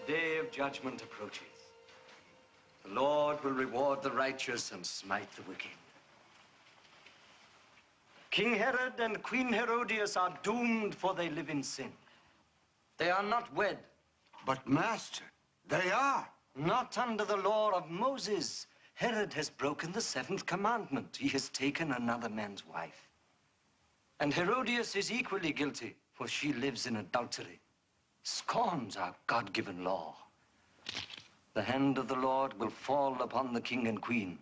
The day of judgment approaches. The Lord will reward the righteous and smite the wicked. King Herod and Queen Herodias are doomed, for they live in sin. They are not wed. But, Master, they are. Not under the law of Moses. Herod has broken the 7th commandment. He has taken another man's wife. And Herodias is equally guilty, for she lives in adultery, scorns our God-given law. The hand of the Lord will fall upon the king and queen.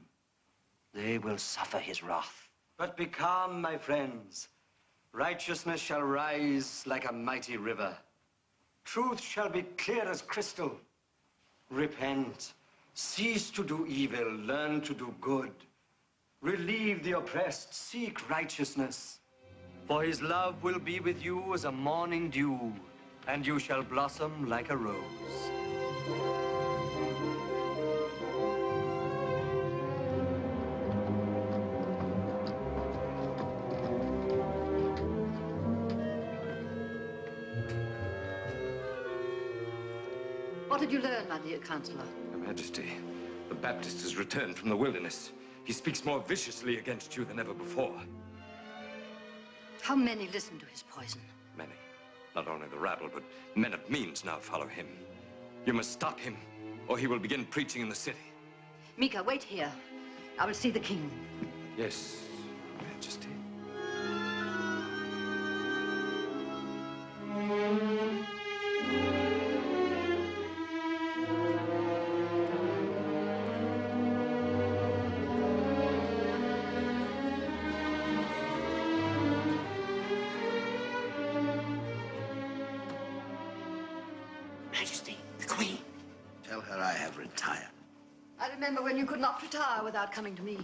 They will suffer his wrath. But be calm, my friends. Righteousness shall rise like a mighty river. Truth shall be clear as crystal. Repent. Cease to do evil. Learn to do good. Relieve the oppressed. Seek righteousness. For his love will be with you as a morning dew, and you shall blossom like a rose. What did you learn, my dear counselor? Your Majesty, the Baptist has returned from the wilderness. He speaks more viciously against you than ever before. How many listen to his poison? Many. Not only the rabble, but men of means now follow him. You must stop him, or he will begin preaching in the city. Mika, wait here. I will see the king. Yes, Your Majesty. Remember when you could not retire without coming to me.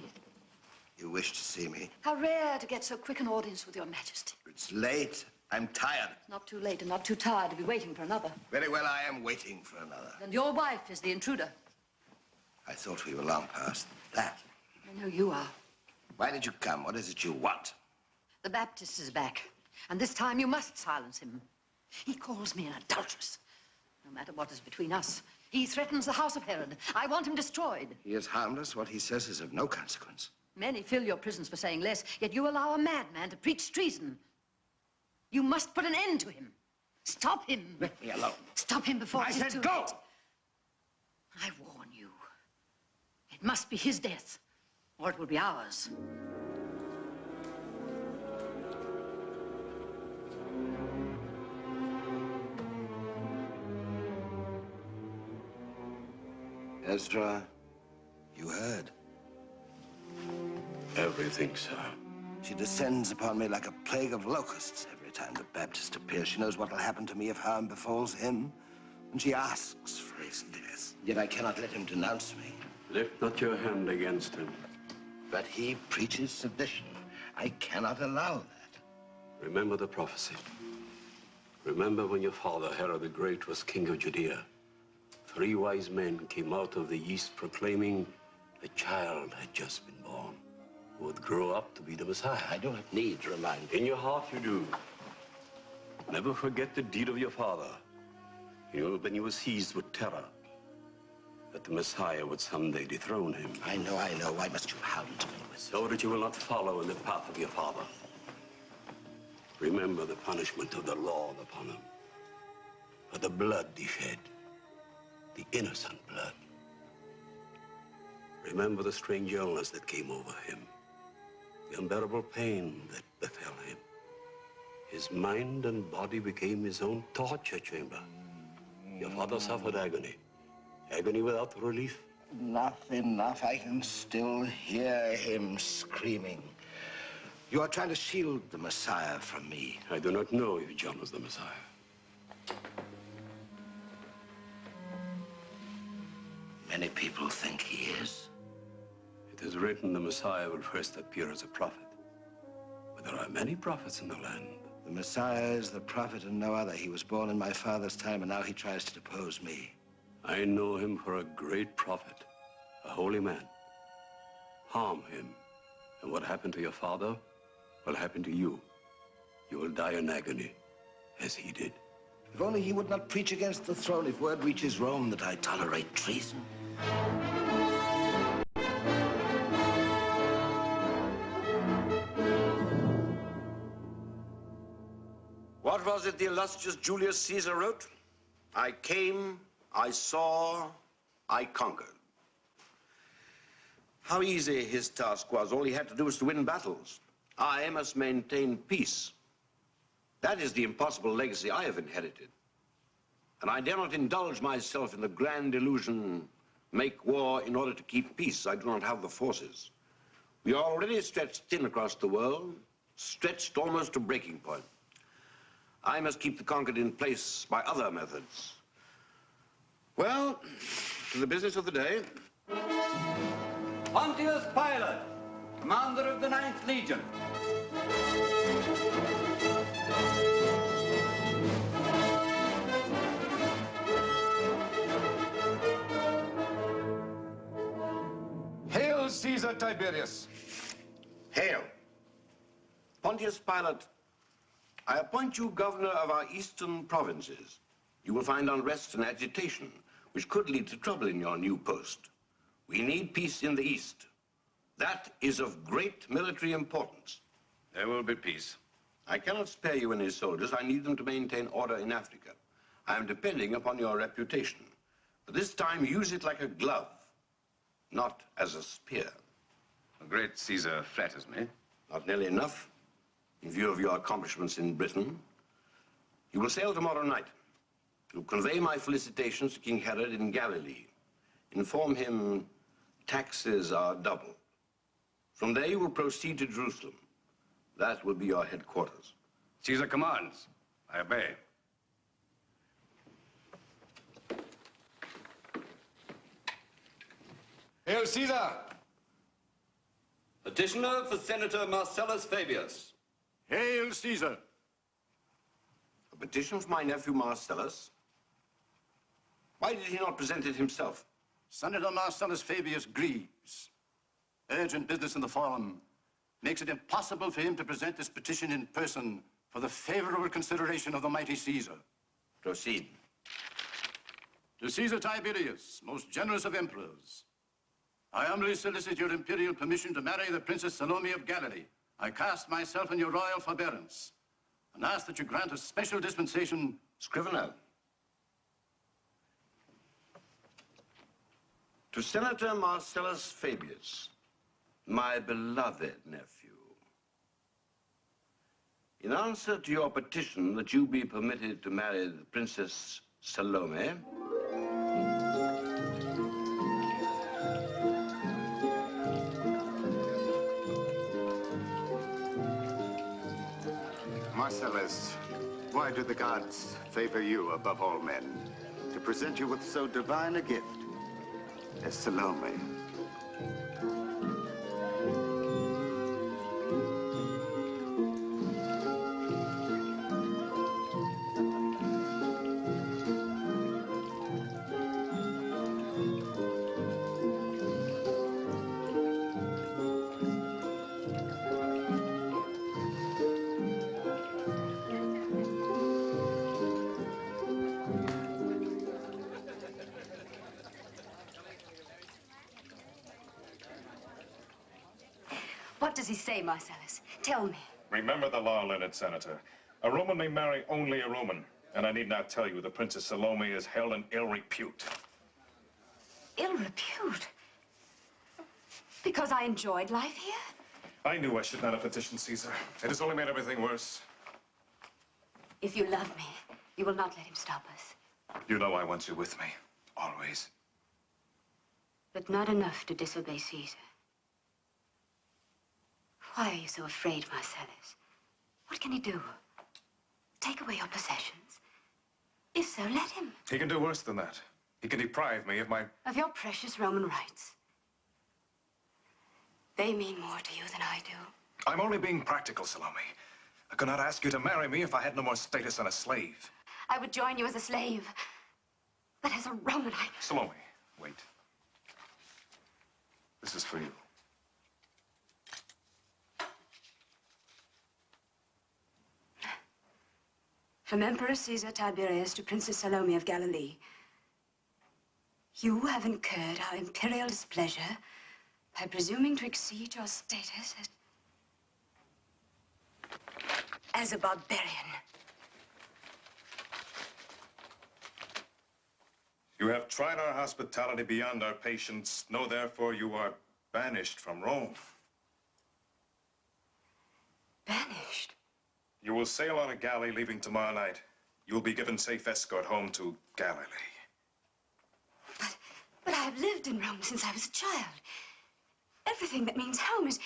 You wish to see me? How rare to get so quick an audience with your Majesty. It's late. I'm tired. It's not too late and not too tired to be waiting for another. Very well, I am waiting for another. And your wife is the intruder. I thought we were long past that. I know you are. Why did you come? What is it you want? The Baptist is back, and this time you must silence him. He calls me an adulteress. No matter what is between us, he threatens the house of Herod. I want him destroyed. He is harmless. What he says is of no consequence. Many fill your prisons for saying less, yet you allow a madman to preach treason. You must put an end to him. Stop him. Let me alone. Stop him before I it is said too go! late. I warn you. It must be his death, or it will be ours. Ezra, you heard. Everything, sir. She descends upon me like a plague of locusts every time the Baptist appears. She knows what will happen to me if harm befalls him, and she asks for his death. Yet I cannot let him denounce me. Lift not your hand against him. But he preaches sedition. I cannot allow that. Remember the prophecy. Remember when your father, Herod the Great, was king of Judea. 3 wise men came out of the east proclaiming a child had just been born who would grow up to be the Messiah. I do not need to remind you. In your heart you do. Never forget the deed of your father. You know, when you were seized with terror, that the Messiah would someday dethrone him. I know. Why must you hound me with So that you will not follow in the path of your father. Remember the punishment of the Lord upon him. For the blood he shed, the innocent blood. Remember the strange illness that came over him, the unbearable pain that befell him. His mind and body became his own torture chamber. Your father suffered agony, agony without relief. Enough. I can still hear him screaming. You are trying to shield the Messiah from me. I do not know if John was the Messiah. Many people think he is. It is written the Messiah will first appear as a prophet. But there are many prophets in the land. The Messiah is the prophet and no other. He was born in my father's time, and now he tries to depose me. I know him for a great prophet, a holy man. Harm him, and what happened to your father will happen to you. You will die in agony, as he did. If only he would not preach against the throne, if word reaches Rome that I tolerate treason. What was it the illustrious Julius Caesar wrote? I came, I saw, I conquered. How easy his task was. All he had to do was to win battles. I must maintain peace. That is the impossible legacy I have inherited. And I dare not indulge myself in the grand illusion, make war in order to keep peace. I do not have the forces. We are already stretched thin across the world, stretched almost to breaking point. I must keep the conquered in place by other methods. Well, to the business of the day. Pontius Pilate, commander of the 9th Legion. Hail, Caesar Tiberius. Hail. Pontius Pilate, I appoint you governor of our eastern provinces. You will find unrest and agitation, which could lead to trouble in your new post. We need peace in the east. That is of great military importance. There will be peace. I cannot spare you any soldiers. I need them to maintain order in Africa. I am depending upon your reputation. But this time, use it like a glove, not as a spear. The great Caesar flatters me. Not nearly enough, in view of your accomplishments in Britain. You will sail tomorrow night. You convey my felicitations to King Herod in Galilee. Inform him taxes are doubled. From there, you will proceed to Jerusalem. That will be your headquarters. Caesar commands. I obey. Hail, Caesar! Petitioner for Senator Marcellus Fabius. Hail, Caesar! A petition from my nephew Marcellus. Why did he not present it himself? Senator Marcellus Fabius grieves. Urgent business in the forum makes it impossible for him to present this petition in person for the favorable consideration of the mighty Caesar. Proceed. To Caesar Tiberius, most generous of emperors, I humbly solicit your imperial permission to marry the Princess Salome of Galilee. I cast myself in your royal forbearance and ask that you grant a special dispensation Scrivener. To Senator Marcellus Fabius, my beloved nephew. In answer to your petition that you be permitted to marry the Princess Salome, Marcellus, why do the gods favor you above all men to present you with so divine a gift as Salome? What does he say, Marcellus? Tell me. Remember the law, learned senator. A Roman may marry only a Roman. And I need not tell you the Princess Salome is held in ill repute. Ill repute? Because I enjoyed life here? I knew I should not have petitioned Caesar. It has only made everything worse. If you love me, you will not let him stop us. You know I want you with me, always. But not enough to disobey Caesar. Why are you so afraid, Marcellus? What can he do? Take away your possessions? If so, let him. He can do worse than that. He can deprive me of my... Of your precious Roman rights. They mean more to you than I do. I'm only being practical, Salome. I could not ask you to marry me if I had no more status than a slave. I would join you as a slave. But as a Roman, Salome, wait. This is for you. From Emperor Caesar Tiberius to Princess Salome of Galilee, you have incurred our imperial displeasure by presuming to exceed your status as a barbarian. You have tried our hospitality beyond our patience. Know, therefore, you are banished from Rome. Banished? You will sail on a galley leaving tomorrow night. You will be given safe escort home to Galilee. But I have lived in Rome since I was a child. Everything that means home is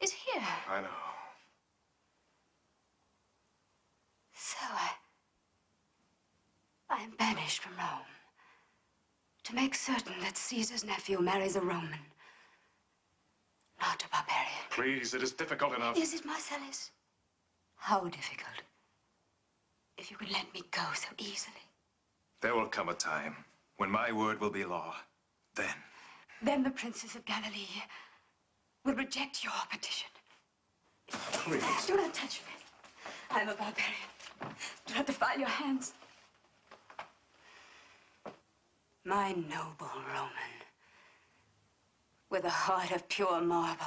here. I know. So I am banished from Rome to make certain that Caesar's nephew marries a Roman, not a barbarian. Please, it is difficult enough. Is it, Marcellus? How difficult? If you would let me go so easily. There will come a time when my word will be law. Then the princes of Galilee will reject your petition. Please. Do not touch me. I am a barbarian. Do not defile your hands. My noble Roman, with a heart of pure marble,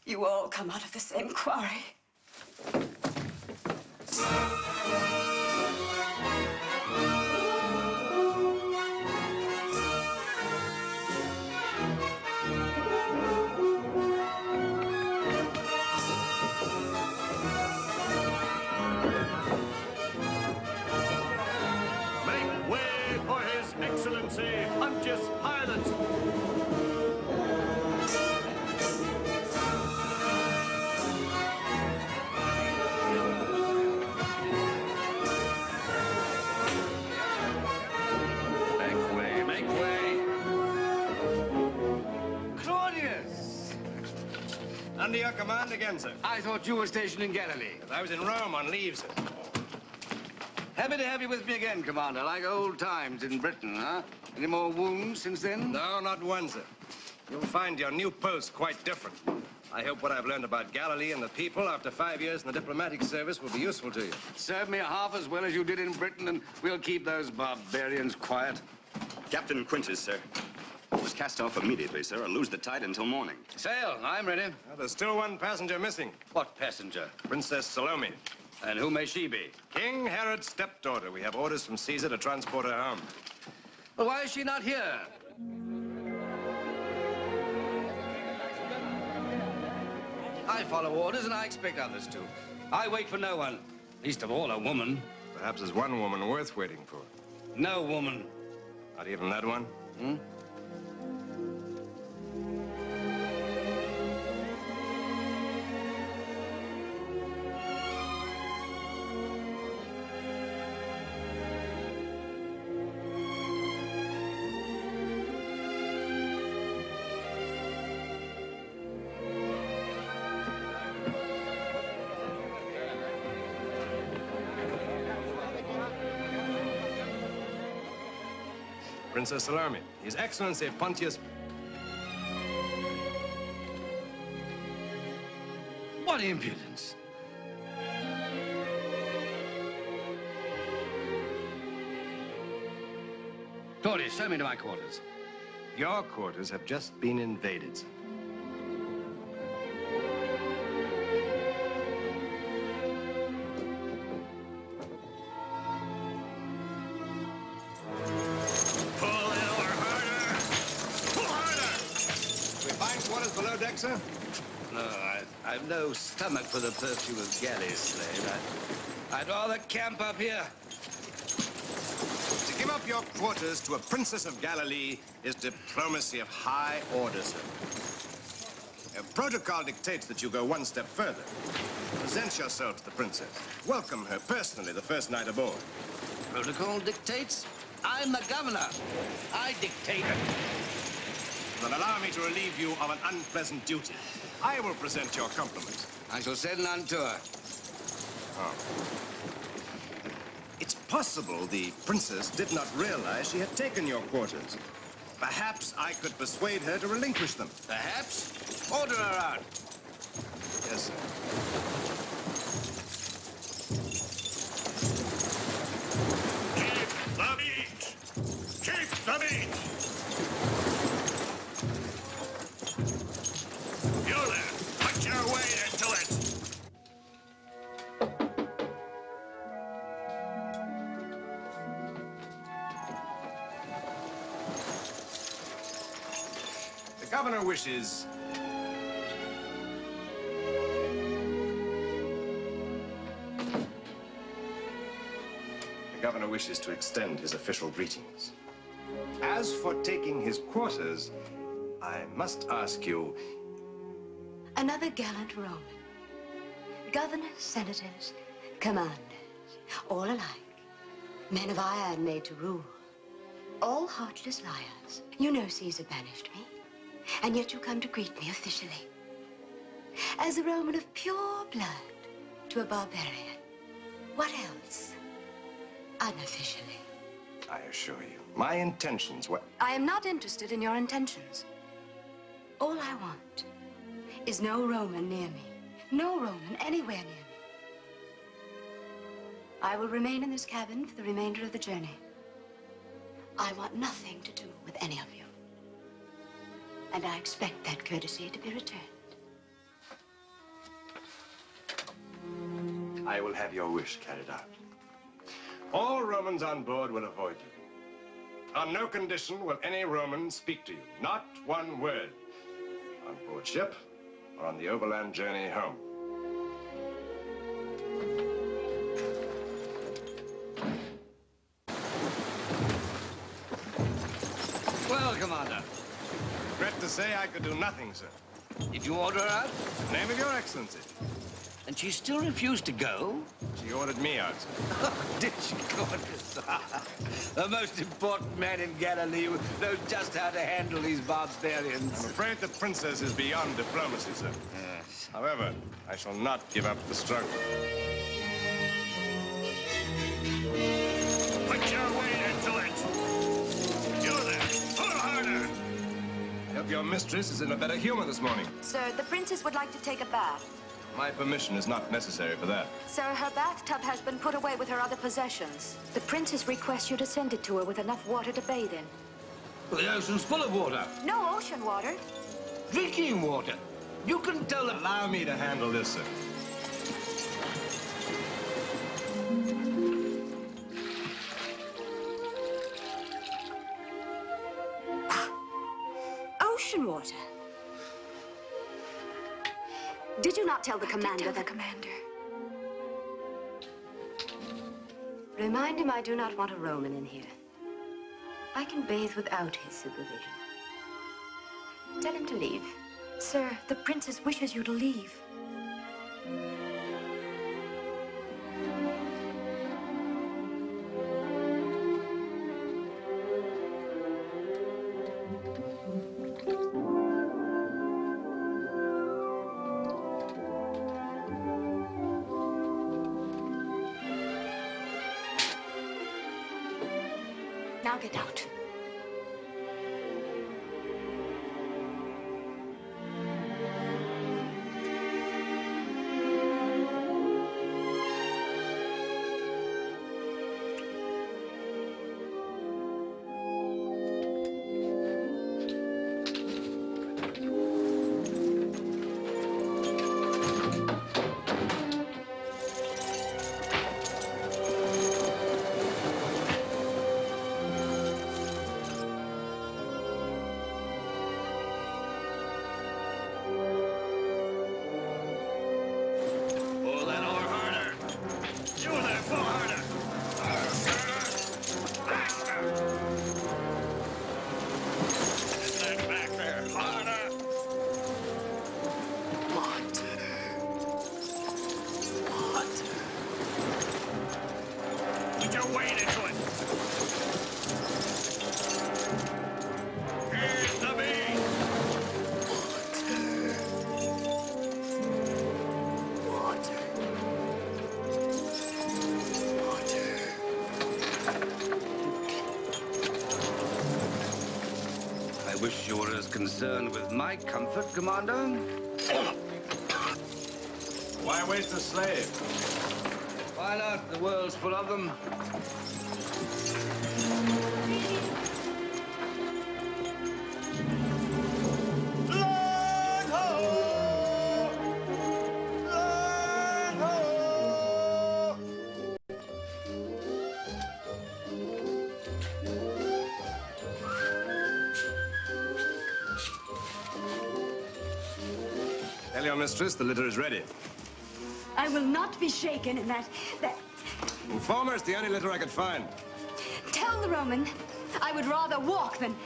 you all come out of the same quarry. Make way for His Excellency, Pontius Pilate. Make way. Claudius! Under your command again, sir. I thought you were stationed in Galilee. I was in Rome on leave, sir. Happy to have you with me again, Commander, like old times in Britain, huh? Any more wounds since then? No, not one, sir. You'll find your new post quite different. I hope what I've learned about Galilee and the people after 5 years in the diplomatic service will be useful to you. Serve me half as well as you did in Britain, and we'll keep those barbarians quiet. Captain Quintus, sir. Must cast off immediately, sir, or lose the tide until morning. Sail. I'm ready. Well, there's still one passenger missing. What passenger? Princess Salome. And who may she be? King Herod's stepdaughter. We have orders from Caesar to transport her home. Well, why is she not here? I follow orders, and I expect others to. I wait for no one, least of all a woman. Perhaps there's one woman worth waiting for. No woman. Not even that one? Hmm? Princess Salome, His Excellency Pontius... What impudence! Claudius, show me to my quarters. Your quarters have just been invaded, sir. Below deck, sir? No, I've no stomach for the perfume of galley slave. I'd rather camp up here. To give up your quarters to a princess of Galilee is diplomacy of high order, sir. Protocol dictates that you go one step further. Present yourself to the princess. Welcome her personally the first night aboard. Protocol dictates? I'm the governor. I dictate it. Then allow me to relieve you of an unpleasant duty. I will present your compliments. I shall send none to her. Oh. It's possible the princess did not realize she had taken your quarters. Perhaps I could persuade her to relinquish them. Perhaps? Order her out. Yes, sir. Keep the meat! Keep the meat! You there! Put your weight into it! The governor wishes... The governor wishes to extend his official greetings. As for taking his quarters, I must ask you... Another gallant Roman. Governors, senators, commanders, all alike. Men of iron made to rule. All heartless liars. You know Caesar banished me, and yet you come to greet me officially. As a Roman of pure blood to a barbarian. What else? Unofficially. I assure you, my intentions were... I am not interested in your intentions. All I want is no Roman near me. No Roman anywhere near me. I will remain in this cabin for the remainder of the journey. I want nothing to do with any of you. And I expect that courtesy to be returned. I will have your wish carried out. All Romans on board will avoid you. On no condition will any Roman speak to you. Not one word. On board ship or on the overland journey home. Well, Commander. Regret to say I could do nothing, sir. Did you order her out? In the name of your excellency. And she still refused to go? She ordered me out, sir. Did she, Claudius? The most important man in Galilee who knows just how to handle these barbarians. I'm afraid the princess is beyond diplomacy, sir. Yes. However, I shall not give up the struggle. Put your weight into it! You there! Pull harder! I hope your mistress is in a better humor this morning. Sir, the princess would like to take a bath. My permission is not necessary for that. Sir, her bathtub has been put away with her other possessions. The princess requests you to send it to her with enough water to bathe in. Well, the ocean's full of water. No ocean water. Drinking water. You can tell them... Allow me to handle this, sir. Did you not tell the commander that... Commander. Remind him I do not want a Roman in here. I can bathe without his supervision. Tell him to leave. Sir, the princess wishes you to leave. Now get out. I wish you were as concerned with my comfort, Commander. Why waste a slave? Why not? The world's full of them. Tell your mistress the litter is ready. I will not be shaken in that... Inform her it's the only litter I could find. Tell the Roman I would rather walk than...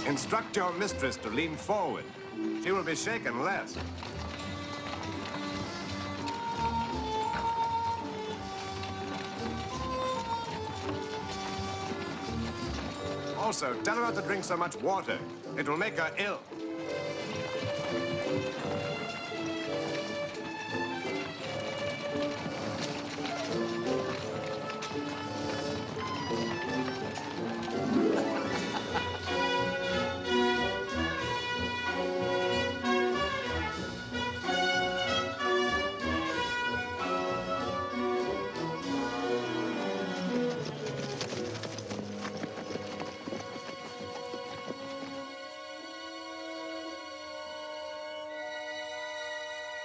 Instruct your mistress to lean forward. She will be shaken less. Also, tell her not to drink so much water. It will make her ill.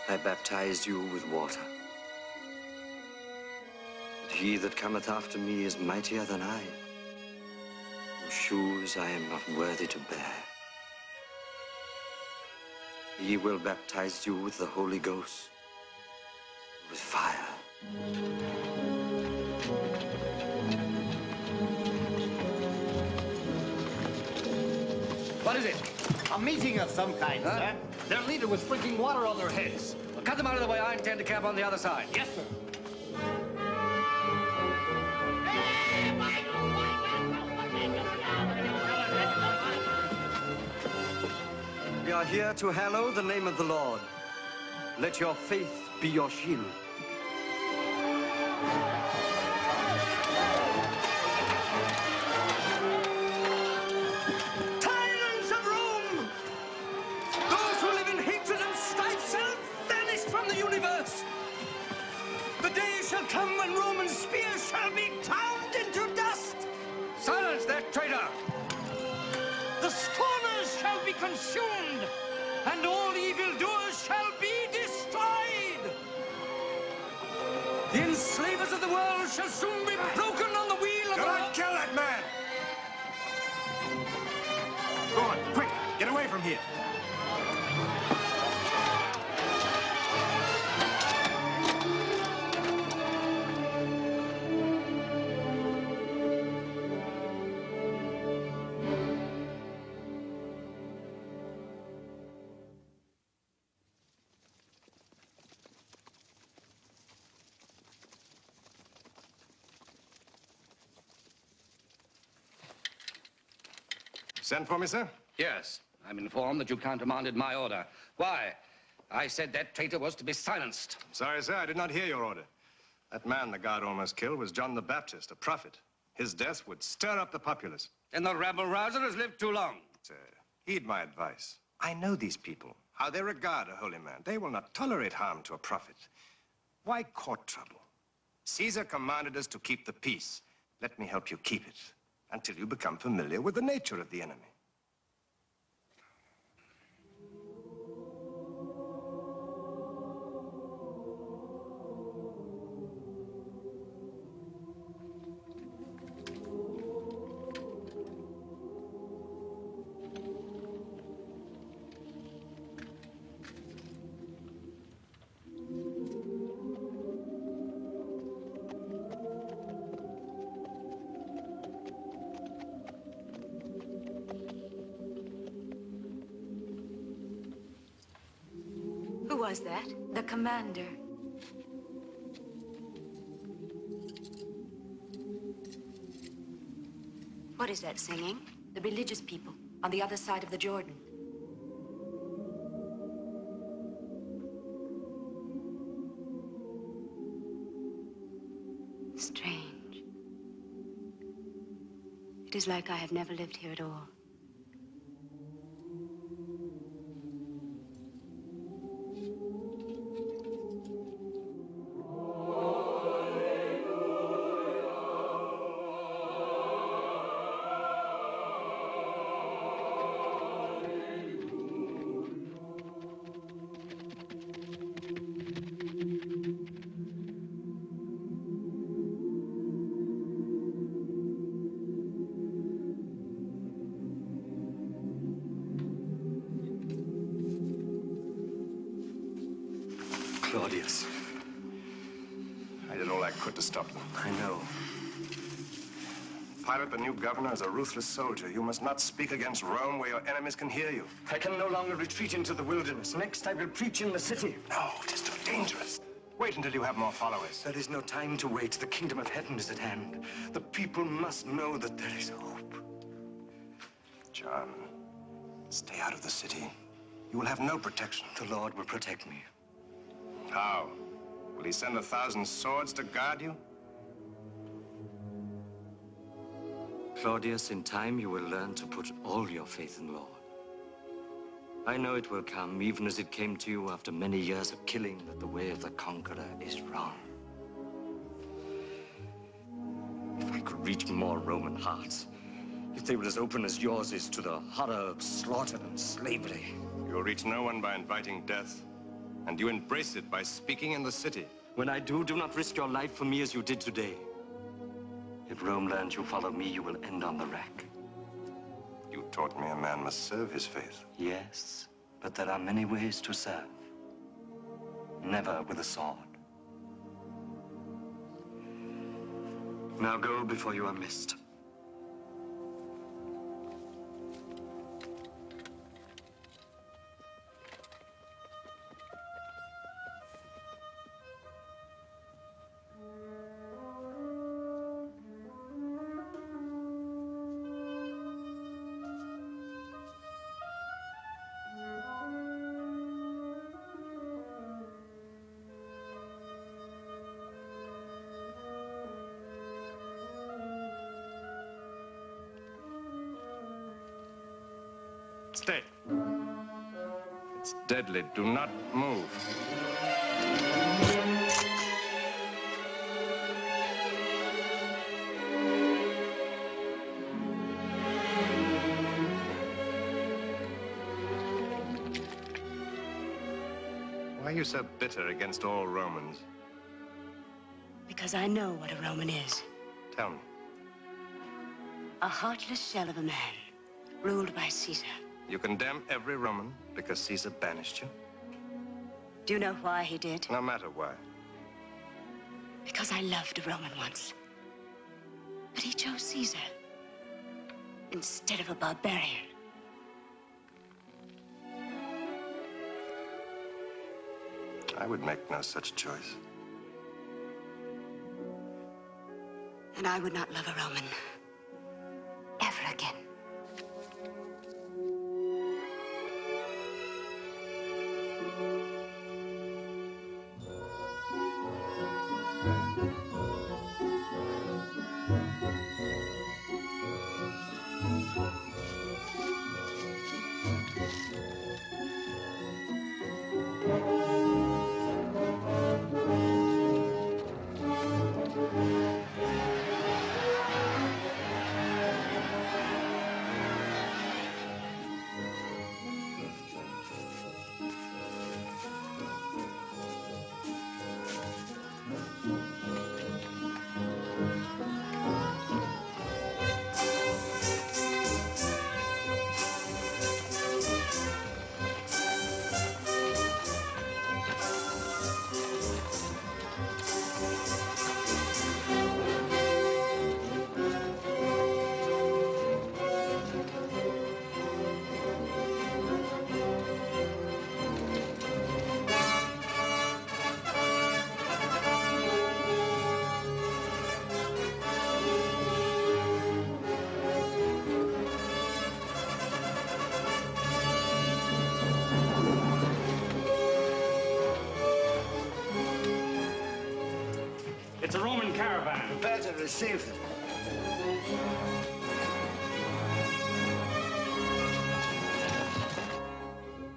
I baptized you with water. But he that cometh after me is mightier than I, whose shoes I am not worthy to bear. He will baptize you with the Holy Ghost, with fire. What is it? A meeting of some kind, sir? Their leader was sprinkling water on their heads. Well, cut them out of the way. I intend to camp on the other side. Yes, sir. We are here to hallow the name of the Lord. Let your faith be your shield. Tyrants of Rome! Those who live in hatred and strife shall vanish from the universe. The day shall come when Roman spears shall be ground into dust. Silence that traitor! The scorners shall be consumed, and all evildoers shall be destroyed. The enslavers of the world shall soon be broken on the wheel of Do not kill that man! Go on, quick! Get away from here! Send for me, sir? Yes. I'm informed that you countermanded my order. Why? I said that traitor was to be silenced. Sorry, sir, I did not hear your order. That man the guard almost killed was John the Baptist, a prophet. His death would stir up the populace. And the rabble-rouser has lived too long. Sir, heed my advice. I know these people, how they regard a holy man. They will not tolerate harm to a prophet. Why court trouble? Caesar commanded us to keep the peace. Let me help you keep it until you become familiar with the nature of the enemy. Who was that? The commander. What is that singing? The religious people on the other side of the Jordan. Strange. It is like I have never lived here at all. Claudius. I did all I could to stop them. I know. Pilate, the new governor, is a ruthless soldier. You must not speak against Rome where your enemies can hear you. I can no longer retreat into the wilderness. Next, I will preach in the city. No, it is too dangerous. Wait until you have more followers. There is no time to wait. The kingdom of heaven is at hand. The people must know that there is hope. John, stay out of the city. You will have no protection. The Lord will protect me. How? Will he send 1,000 swords to guard you? Claudius, in time you will learn to put all your faith in the Lord. I know it will come, even as it came to you after many years of killing, that the way of the conqueror is wrong. If I could reach more Roman hearts, if they were as open as yours is to the horror of slaughter and slavery. You will reach no one by inviting death, and you embrace it by speaking in the city. When I do not risk your life for me as you did today. If Rome learns you follow me, you will end on the rack. You taught me a man must serve his faith. Yes, but there are many ways to serve. Never with a sword. Now go before you are missed. Stay. It's deadly. Do not move. Why are you so bitter against all Romans? Because I know what a Roman is. Tell me. A heartless shell of a man, ruled by Caesar. You condemn every Roman because Caesar banished you? Do you know why he did? No matter why. Because I loved a Roman once. But he chose Caesar instead of a barbarian. I would make no such choice. And I would not love a Roman ever again. It's a Roman caravan. Prepare to receive them.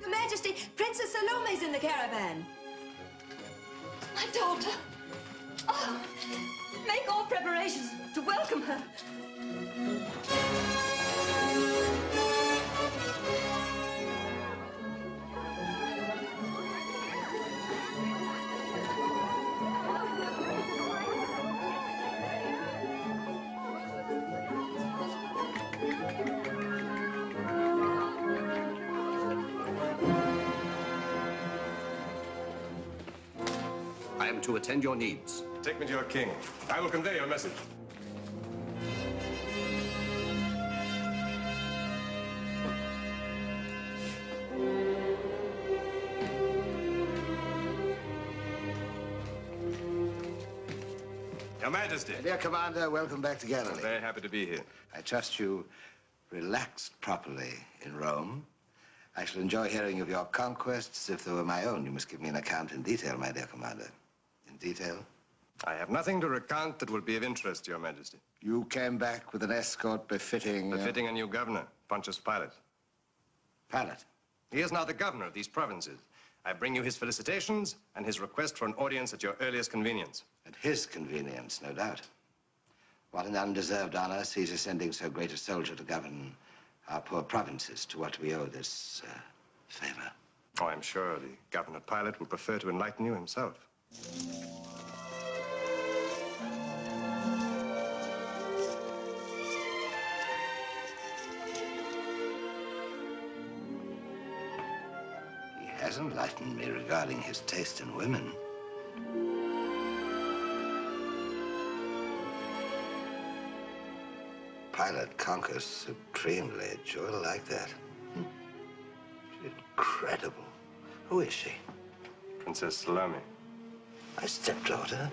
Your Majesty, Princess Salome's in the caravan. My daughter. Oh, make all preparations to welcome her. I am to attend your needs. Take me to your king. I will convey your message. Your Majesty. Dear Commander, welcome back to Galilee. I'm very happy to be here. I trust you relaxed properly in Rome. I shall enjoy hearing of your conquests. If they were my own, you must give me an account in detail, my dear Commander. In detail? I have nothing to recount that will be of interest to your Majesty. You came back with an escort befitting... Befitting a new governor, Pontius Pilate. Pilate? He is now the governor of these provinces. I bring you his felicitations and his request for an audience at your earliest convenience. At his convenience, no doubt. What an undeserved honor, Caesar sending so great a soldier to govern our poor provinces. To what do we owe this favor? Oh, I'm sure the governor Pilate will prefer to enlighten you himself. He has enlightened me regarding his taste in women. Pilate conquers supremely. Jewel like that. She's incredible. Who is she? Princess Salome. My stepdaughter.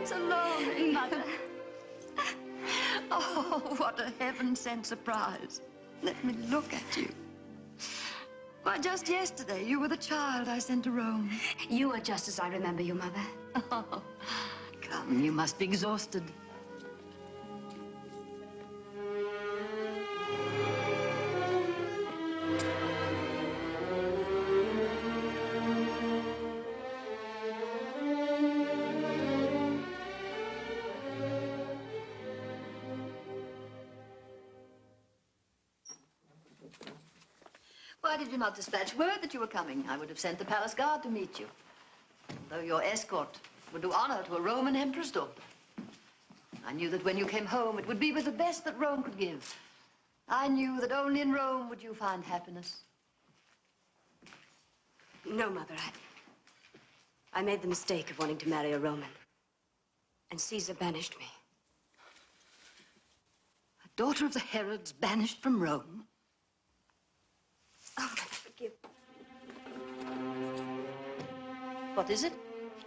Salome, Mother. Oh, what a heaven-sent surprise. Let me look at you. Why, just yesterday, you were the child I sent to Rome. You are just as I remember you, Mother. Oh, come, you must be exhausted. Why did you not dispatch word that you were coming? I would have sent the palace guard to meet you. Though your escort would do honor to a Roman emperor's daughter. I knew that when you came home, it would be with the best that Rome could give. I knew that only in Rome would you find happiness. No, Mother, I made the mistake of wanting to marry a Roman. And Caesar banished me. A daughter of the Herods banished from Rome? Oh, Mother, forgive me. What is it?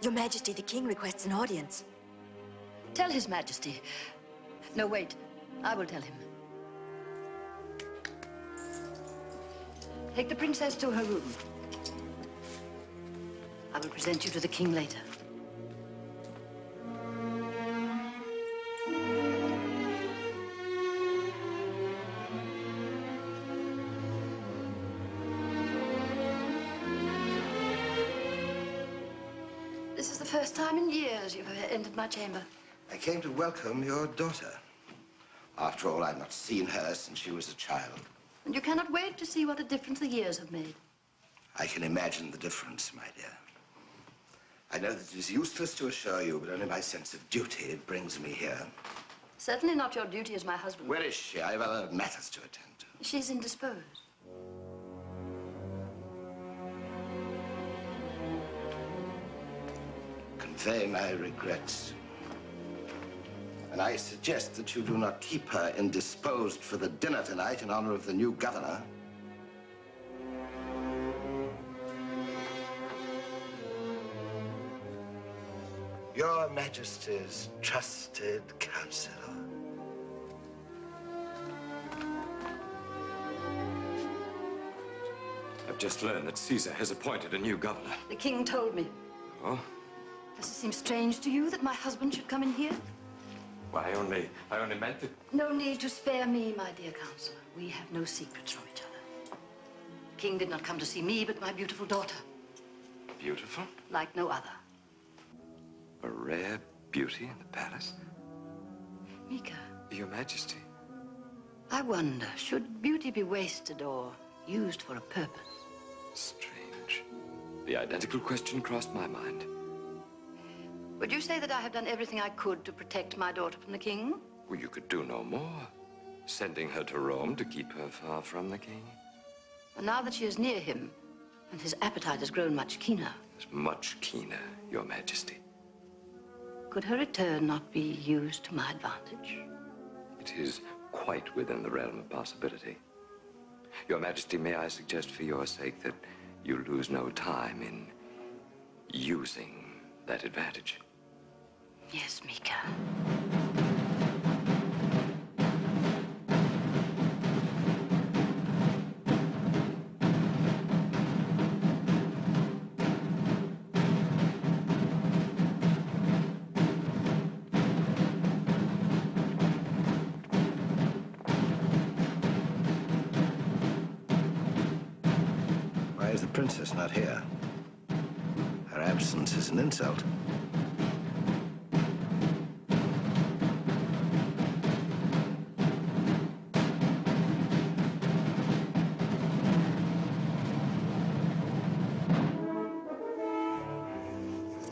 Your Majesty, the king requests an audience. Tell His Majesty. No, wait. I will tell him. Take the princess to her room. I will present you to the king later. This is the first time in years you've ever entered my chamber. I came to welcome your daughter. After all, I've not seen her since she was a child. And you cannot wait to see what a difference the years have made. I can imagine the difference, my dear. I know that it is useless to assure you, but only my sense of duty brings me here. Certainly not your duty as my husband. Where is she? I have other matters to attend to. She's indisposed. Convey my regrets. And I suggest that you do not keep her indisposed for the dinner tonight in honor of the new governor. Your Majesty's trusted counselor. I've just learned that Caesar has appointed a new governor. The king told me. Oh? Does it seem strange to you that my husband should come in here? Why, I only meant that... No need to spare me, my dear counselor. We have no secrets from each other. The king did not come to see me, but my beautiful daughter. Beautiful? Like no other. A rare beauty in the palace? Mika. Your Majesty. I wonder, should beauty be wasted or used for a purpose? Strange. The identical question crossed my mind. Would you say that I have done everything I could to protect my daughter from the king? Well, you could do no more. Sending her to Rome to keep her far from the king. And now that she is near him, and his appetite has grown much keener. It's much keener, Your Majesty. Could her return not be used to my advantage? It is quite within the realm of possibility. Your Majesty, may I suggest for your sake that you lose no time in using that advantage? Yes, Mika. Why is the princess not here? Her absence is an insult.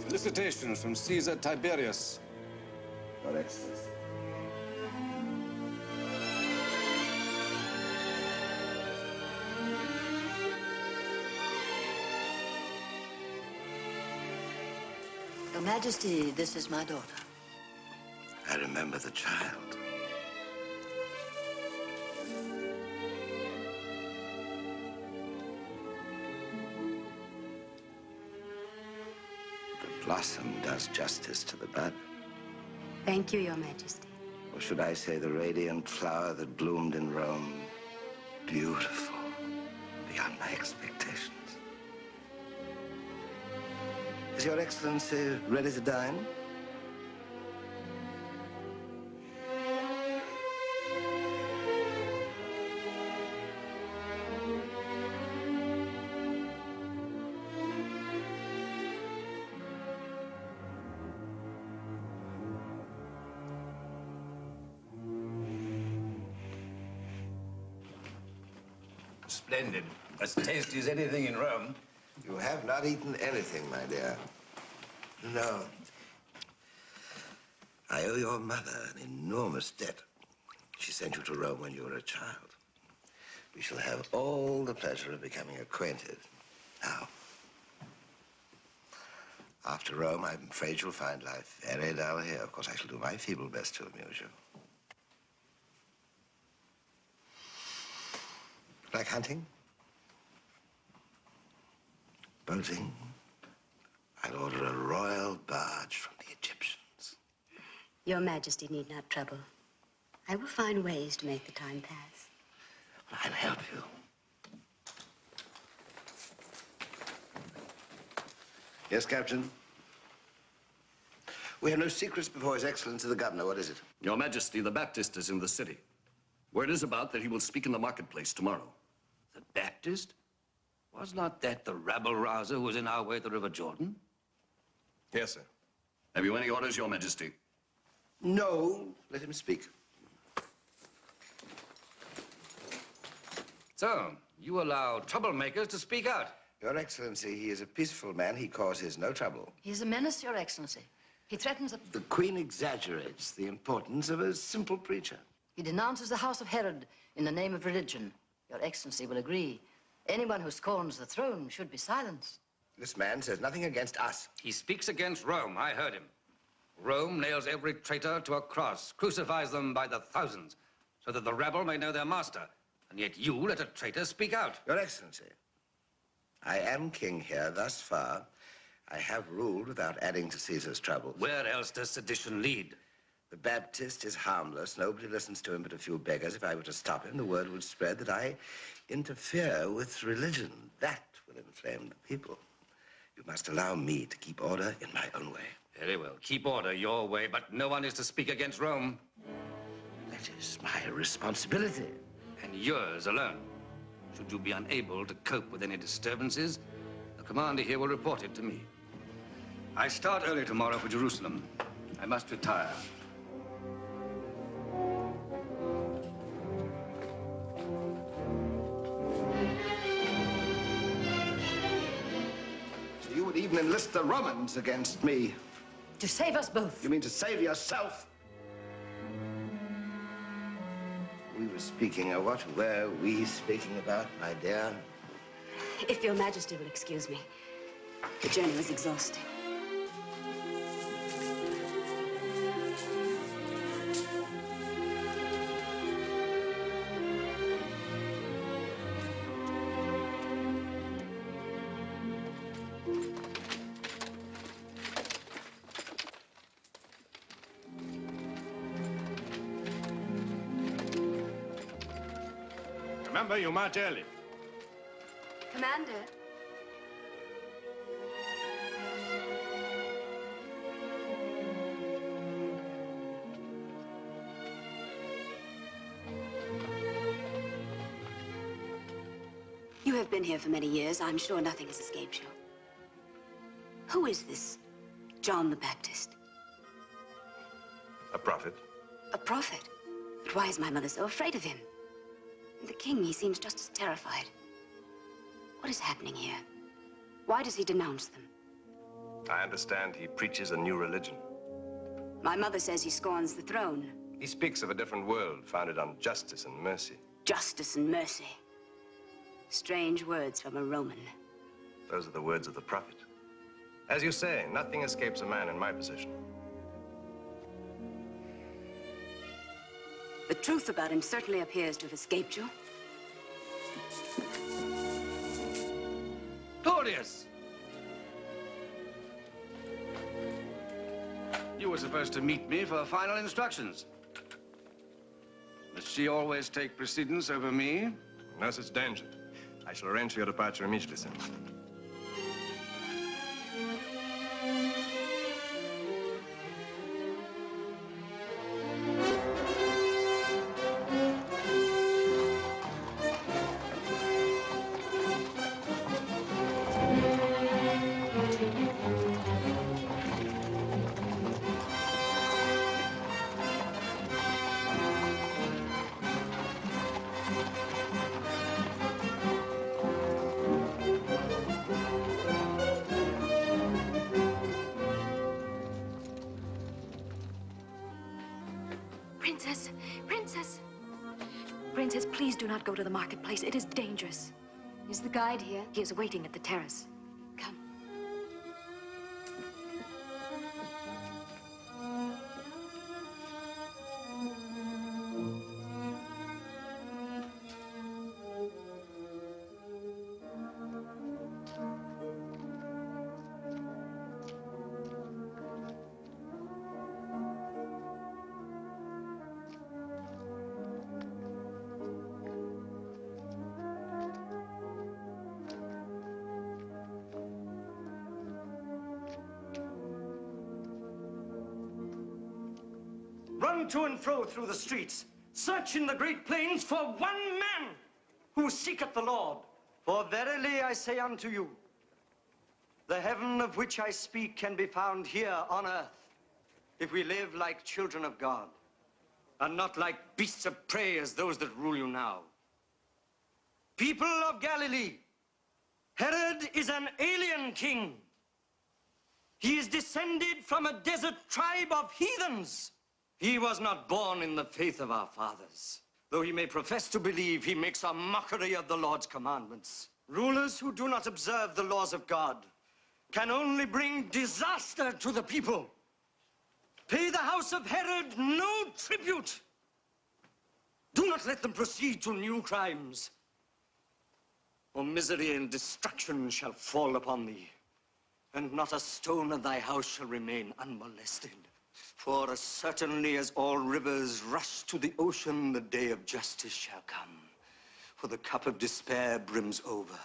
Felicitations from Caesar Tiberius. Your Excellency. Your Majesty, this is my daughter. I remember the child. The blossom does justice to the bud. Thank you, Your Majesty. Or should I say the radiant flower that bloomed in Rome? Beautiful, beyond my expectations. Is Your Excellency ready to dine? Splendid. As tasty as anything in Rome. You have not eaten anything, my dear. No. I owe your mother an enormous debt. She sent you to Rome when you were a child. We shall have all the pleasure of becoming acquainted. Now, after Rome, I'm afraid you'll find life very dull here. Of course, I shall do my feeble best to amuse you. Like hunting? Boating? I'll order a royal barge from the Egyptians. Your Majesty need not trouble. I will find ways to make the time pass. I'll help you. Yes, Captain? We have no secrets before His Excellency the Governor. What is it? Your Majesty, the Baptist is in the city. Word is about that he will speak in the marketplace tomorrow. The Baptist? Was not that the rabble-rouser who was in our way to the River Jordan? Yes, sir. Have you any orders, Your Majesty? No. Let him speak. So, you allow troublemakers to speak out? Your Excellency, he is a peaceful man. He causes no trouble. He is a menace, Your Excellency. He threatens a... The Queen exaggerates the importance of a simple preacher. He denounces the house of Herod in the name of religion. Your Excellency will agree. Anyone who scorns the throne should be silenced. This man says nothing against us. He speaks against Rome. I heard him. Rome nails every traitor to a cross, crucifies them by the thousands, so that the rabble may know their master. And yet you let a traitor speak out. Your Excellency, I am king here thus far. I have ruled without adding to Caesar's troubles. Where else does sedition lead? The Baptist is harmless. Nobody listens to him but a few beggars. If I were to stop him, the word would spread that I interfere with religion. That will inflame the people. You must allow me to keep order in my own way. Very well. Keep order your way, but no one is to speak against Rome. That is my responsibility. And yours alone. Should you be unable to cope with any disturbances, the commander here will report it to me. I start early tomorrow for Jerusalem. I must retire. So you would even enlist the Romans against me? To save us both. You mean to save yourself? We were speaking of what were we speaking about, my dear? If Your Majesty will excuse me, the journey was exhausting. Remember, you march early. Commander. You have been here for many years. I'm sure nothing has escaped you. Who is this John the Baptist? A prophet. A prophet? But why is my mother so afraid of him? The king, he seems just as terrified. What is happening here? Why does he denounce them? I understand he preaches a new religion. My mother says he scorns the throne. He speaks of a different world founded on justice and mercy. Justice and mercy. Strange words from a Roman. Those are the words of the prophet. As you say, nothing escapes a man in my position. The truth about him certainly appears to have escaped you. Claudius! You were supposed to meet me for final instructions. Must she always take precedence over me? No such danger. I shall arrange for your departure immediately, sir. Princess! Princess! Princess, please do not go to the marketplace. It is dangerous. Is the guide here? He is waiting at the terrace. Come. Run to and fro through the streets, search in the great plains for one man who seeketh the Lord. For verily I say unto you, the heaven of which I speak can be found here on earth, if we live like children of God, and not like beasts of prey as those that rule you now. People of Galilee, Herod is an alien king. He is descended from a desert tribe of heathens. He was not born in the faith of our fathers. Though he may profess to believe, he makes a mockery of the Lord's commandments. Rulers who do not observe the laws of God can only bring disaster to the people. Pay the house of Herod no tribute. Do not let them proceed to new crimes, or misery and destruction shall fall upon thee, and not a stone of thy house shall remain unmolested. For as certainly as all rivers rush to the ocean, the day of justice shall come, for the cup of despair brims over.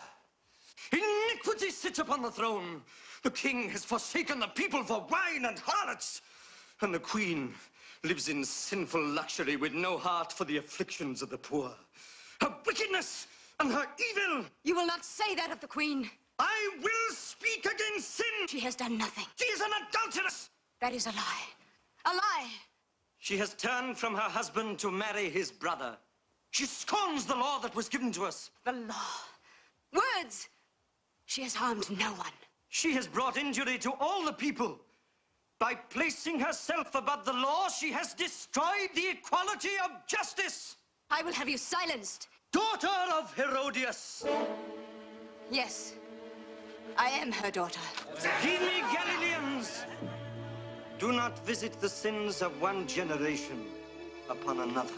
Iniquity sits upon the throne. The king has forsaken the people for wine and harlots, and the queen lives in sinful luxury with no heart for the afflictions of the poor. Her wickedness and her evil. You will not say that of the queen. I will speak against sin. She has done nothing. She is an adulteress. That is a lie. A lie! She has turned from her husband to marry his brother. She scorns the law that was given to us. The law. Words! She has harmed no one. She has brought injury to all the people. By placing herself above the law, she has destroyed the equality of justice. I will have you silenced. Daughter of Herodias. Yes, I am her daughter. Heed me, Galileans. Do not visit the sins of one generation upon another.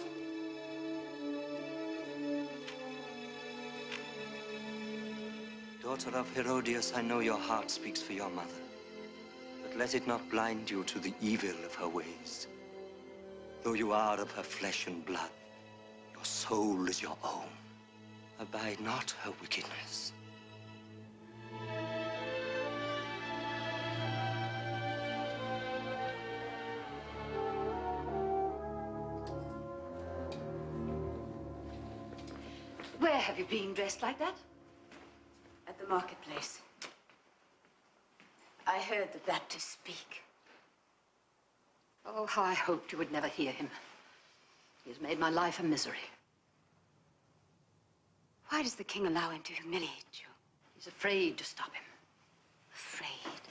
Daughter of Herodias, I know your heart speaks for your mother, but let it not blind you to the evil of her ways. Though you are of her flesh and blood, your soul is your own. Abide not her wickedness. Where have you been dressed like that? At the marketplace. I heard the Baptist speak. Oh, how I hoped you would never hear him. He has made my life a misery. Why does the king allow him to humiliate you? He's afraid to stop him. Afraid?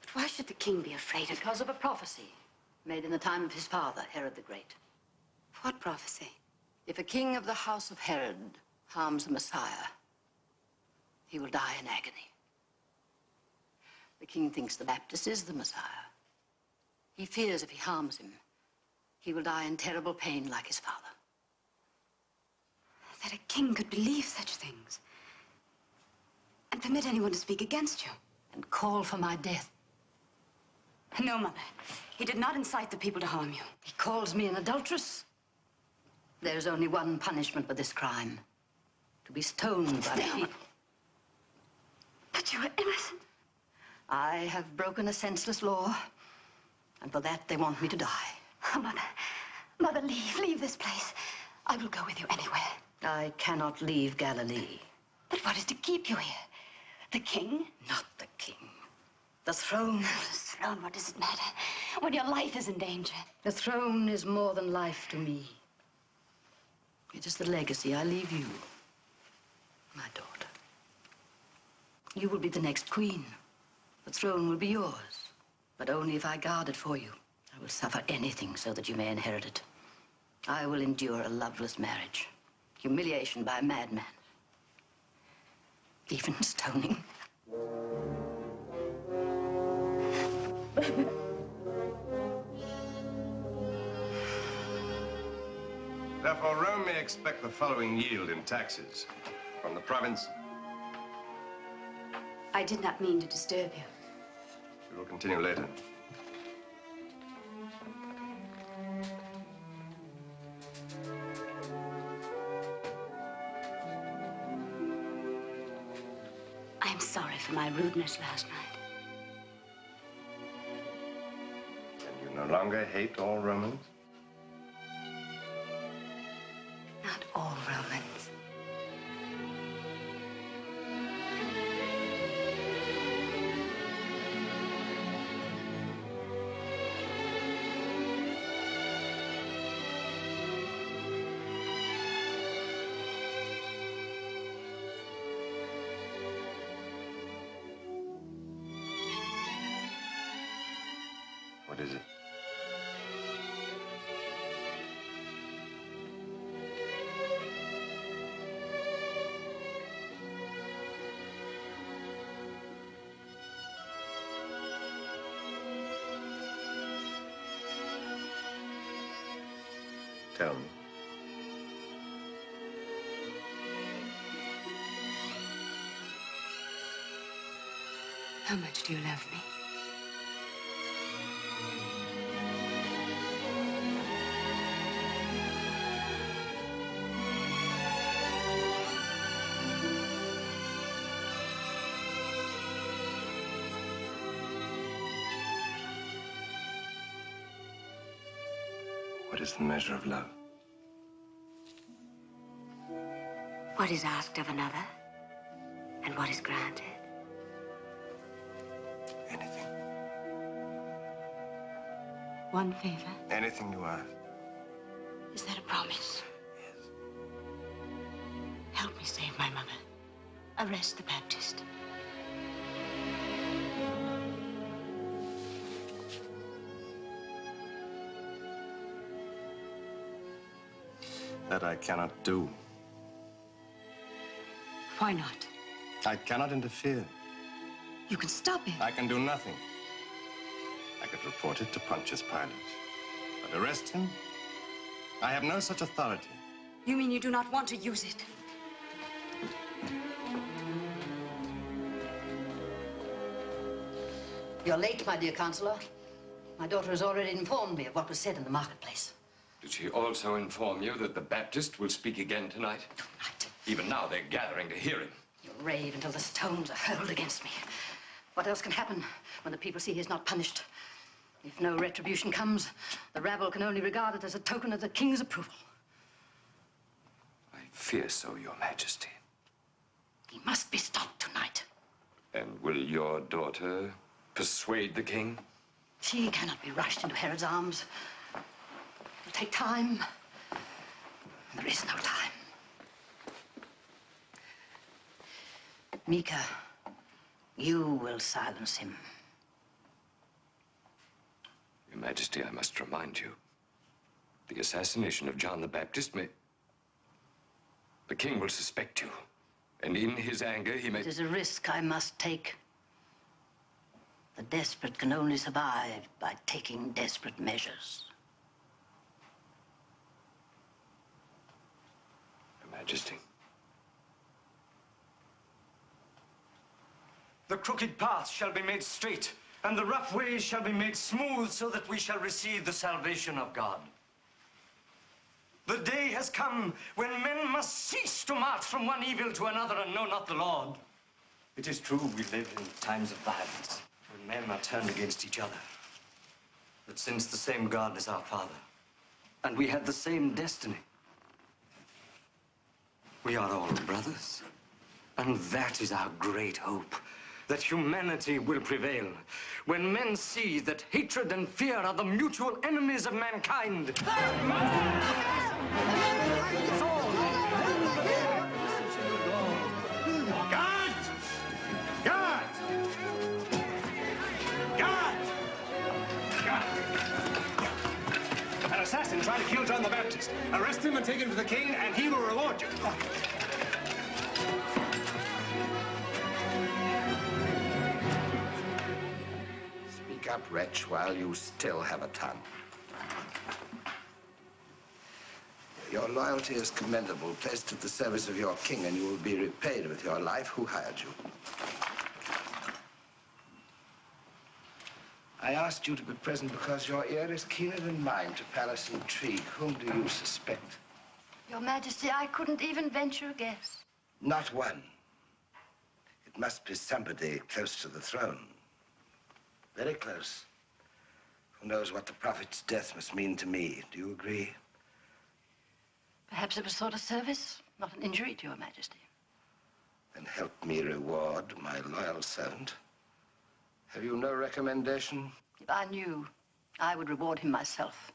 But why should the king be afraid of him? Because of a prophecy made in the time of his father, Herod the Great. What prophecy? If a king of the house of Herod harms the Messiah, he will die in agony. The king thinks the Baptist is the Messiah. He fears if he harms him, he will die in terrible pain like his father. That a king could believe such things and permit anyone to speak against you. And call for my death. No, Mother. He did not incite the people to harm you. He calls me an adulteress. There's only one punishment for this crime. To be stoned by the people. But you are innocent. I have broken a senseless law, and for that they want me to die. Oh, Mother. Mother, leave this place. I will go with you anywhere. I cannot leave Galilee. But what is to keep you here? The king? Not the king. The throne. The throne, what does it matter? When your life is in danger. The throne is more than life to me. It is the legacy I leave you, my daughter. You will be the next queen. The throne will be yours, but only if I guard it for you. I will suffer anything so that you may inherit it. I will endure a loveless marriage, humiliation by a madman, even stoning. Therefore, Rome may expect the following yield in taxes from the province. I did not mean to disturb you. We will continue later. I am sorry for my rudeness last night. And you no longer hate all Romans? Not all Romans. What is it? Tell me. How much do you love me? What is the measure of love? What is asked of another, and what is granted? Anything. One favor. Anything you ask. Is that a promise? Yes. Help me save my mother. Arrest the Baptist. That I cannot do. Why not? I cannot interfere. You can stop him. I can do nothing. I could report it to Pontius Pilate. But arrest him? I have no such authority. You mean you do not want to use it? You're late, my dear counselor. My daughter has already informed me of what was said in the marketplace. Did she also inform you that the Baptist will speak again tonight? Tonight? Even now, they're gathering to hear him. You rave until the stones are hurled against me. What else can happen when the people see he's not punished? If no retribution comes, the rabble can only regard it as a token of the king's approval. I fear so, Your Majesty. He must be stopped tonight. And will your daughter persuade the king? She cannot be rushed into Herod's arms. It'll take time. There is no time. Mika, you will silence him. Your Majesty, I must remind you, the assassination of John the Baptist may... The king will suspect you, and in his anger he may... It is a risk I must take. The desperate can only survive by taking desperate measures. Your Majesty. The crooked paths shall be made straight, and the rough ways shall be made smooth, so that we shall receive the salvation of God. The day has come when men must cease to march from one evil to another and know not the Lord. It is true we live in times of violence, when men are turned against each other. But since the same God is our Father, and we have the same destiny, we are all brothers. And that is our great hope, that humanity will prevail. When men see that hatred and fear are the mutual enemies of mankind. Guards! Guards! Guards! Guards! assassin trying to kill John the Baptist. Arrest him and take him to the king, and he will reward you. Speak up, wretch, while you still have a tongue. Your loyalty is commendable, placed at the service of your king, and you will be repaid with your life. Who hired you? I asked you to be present because your ear is keener than mine to palace intrigue. Whom do you suspect? Your Majesty, I couldn't even venture a guess. Not one. It must be somebody close to the throne. Very close. Who knows what the prophet's death must mean to me? Do you agree? Perhaps it was sort of service, not an injury to your Majesty. Then help me reward my loyal servant. Have you no recommendation? If I knew, I would reward him myself.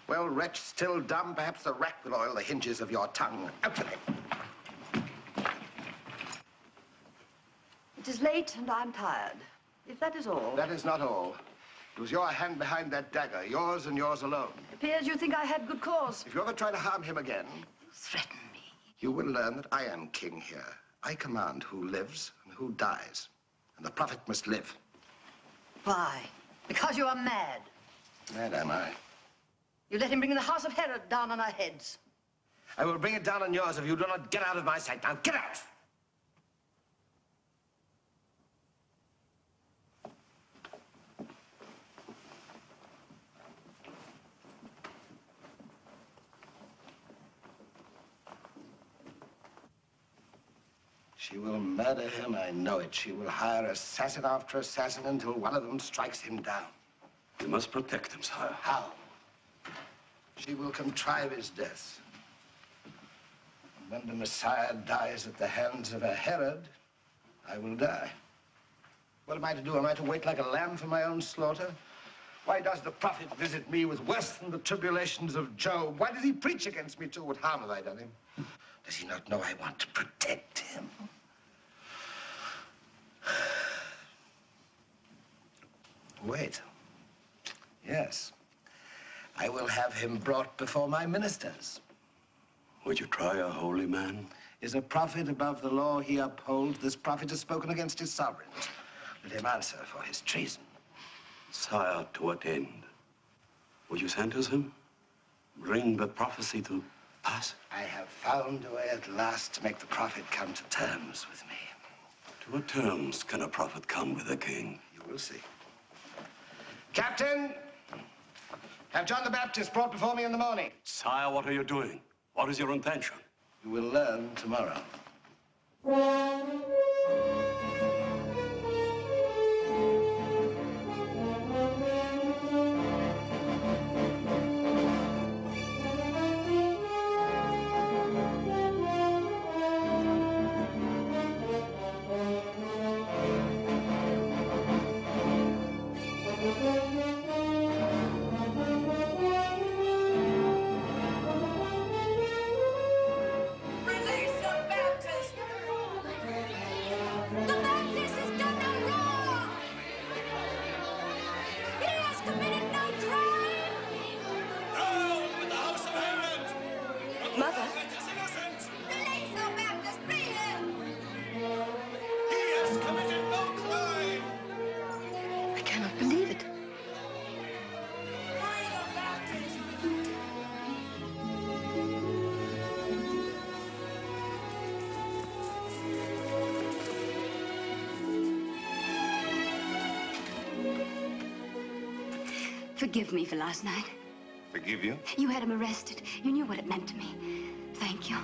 Well, wretch, still dumb, perhaps the rack will oil the hinges of your tongue. Out with it. It is late and I'm tired. If that is all. That is not all. It was your hand behind that dagger, yours and yours alone. It appears you think I had good cause. If you ever try to harm him again, You threaten me. you will learn that I am king here. I command who lives and who dies. And the prophet must live. Why? Because you are mad. Mad am I? You let him bring the house of Herod down on our heads. I will bring it down on yours if you do not get out of my sight. Now, get out! She will murder him, I know it. She will hire assassin after assassin until one of them strikes him down. You must protect him, sire. How? She will contrive his death. And when the Messiah dies at the hands of a Herod, I will die. What am I to do? Am I to wait like a lamb for my own slaughter? Why does the prophet visit me with worse than the tribulations of Job? Why does he preach against me too? What harm have I done him? Does he not know I want to protect him? Wait. Yes. I will have him brought before my ministers. Would you try a holy man? Is a prophet above the law he upholds? This prophet has spoken against his sovereigns. Let him answer for his treason. Sire, to what end? Will you sentence him? Bring the prophecy to pass? I have found a way at last to make the prophet come to terms with me. To what terms can a prophet come with a king? You will see. Captain, have John the Baptist brought before me in the morning. Sire, what are you doing? What is your intention? You will learn tomorrow. Forgive me for last night. Forgive you? You had him arrested. You knew what it meant to me. Thank you.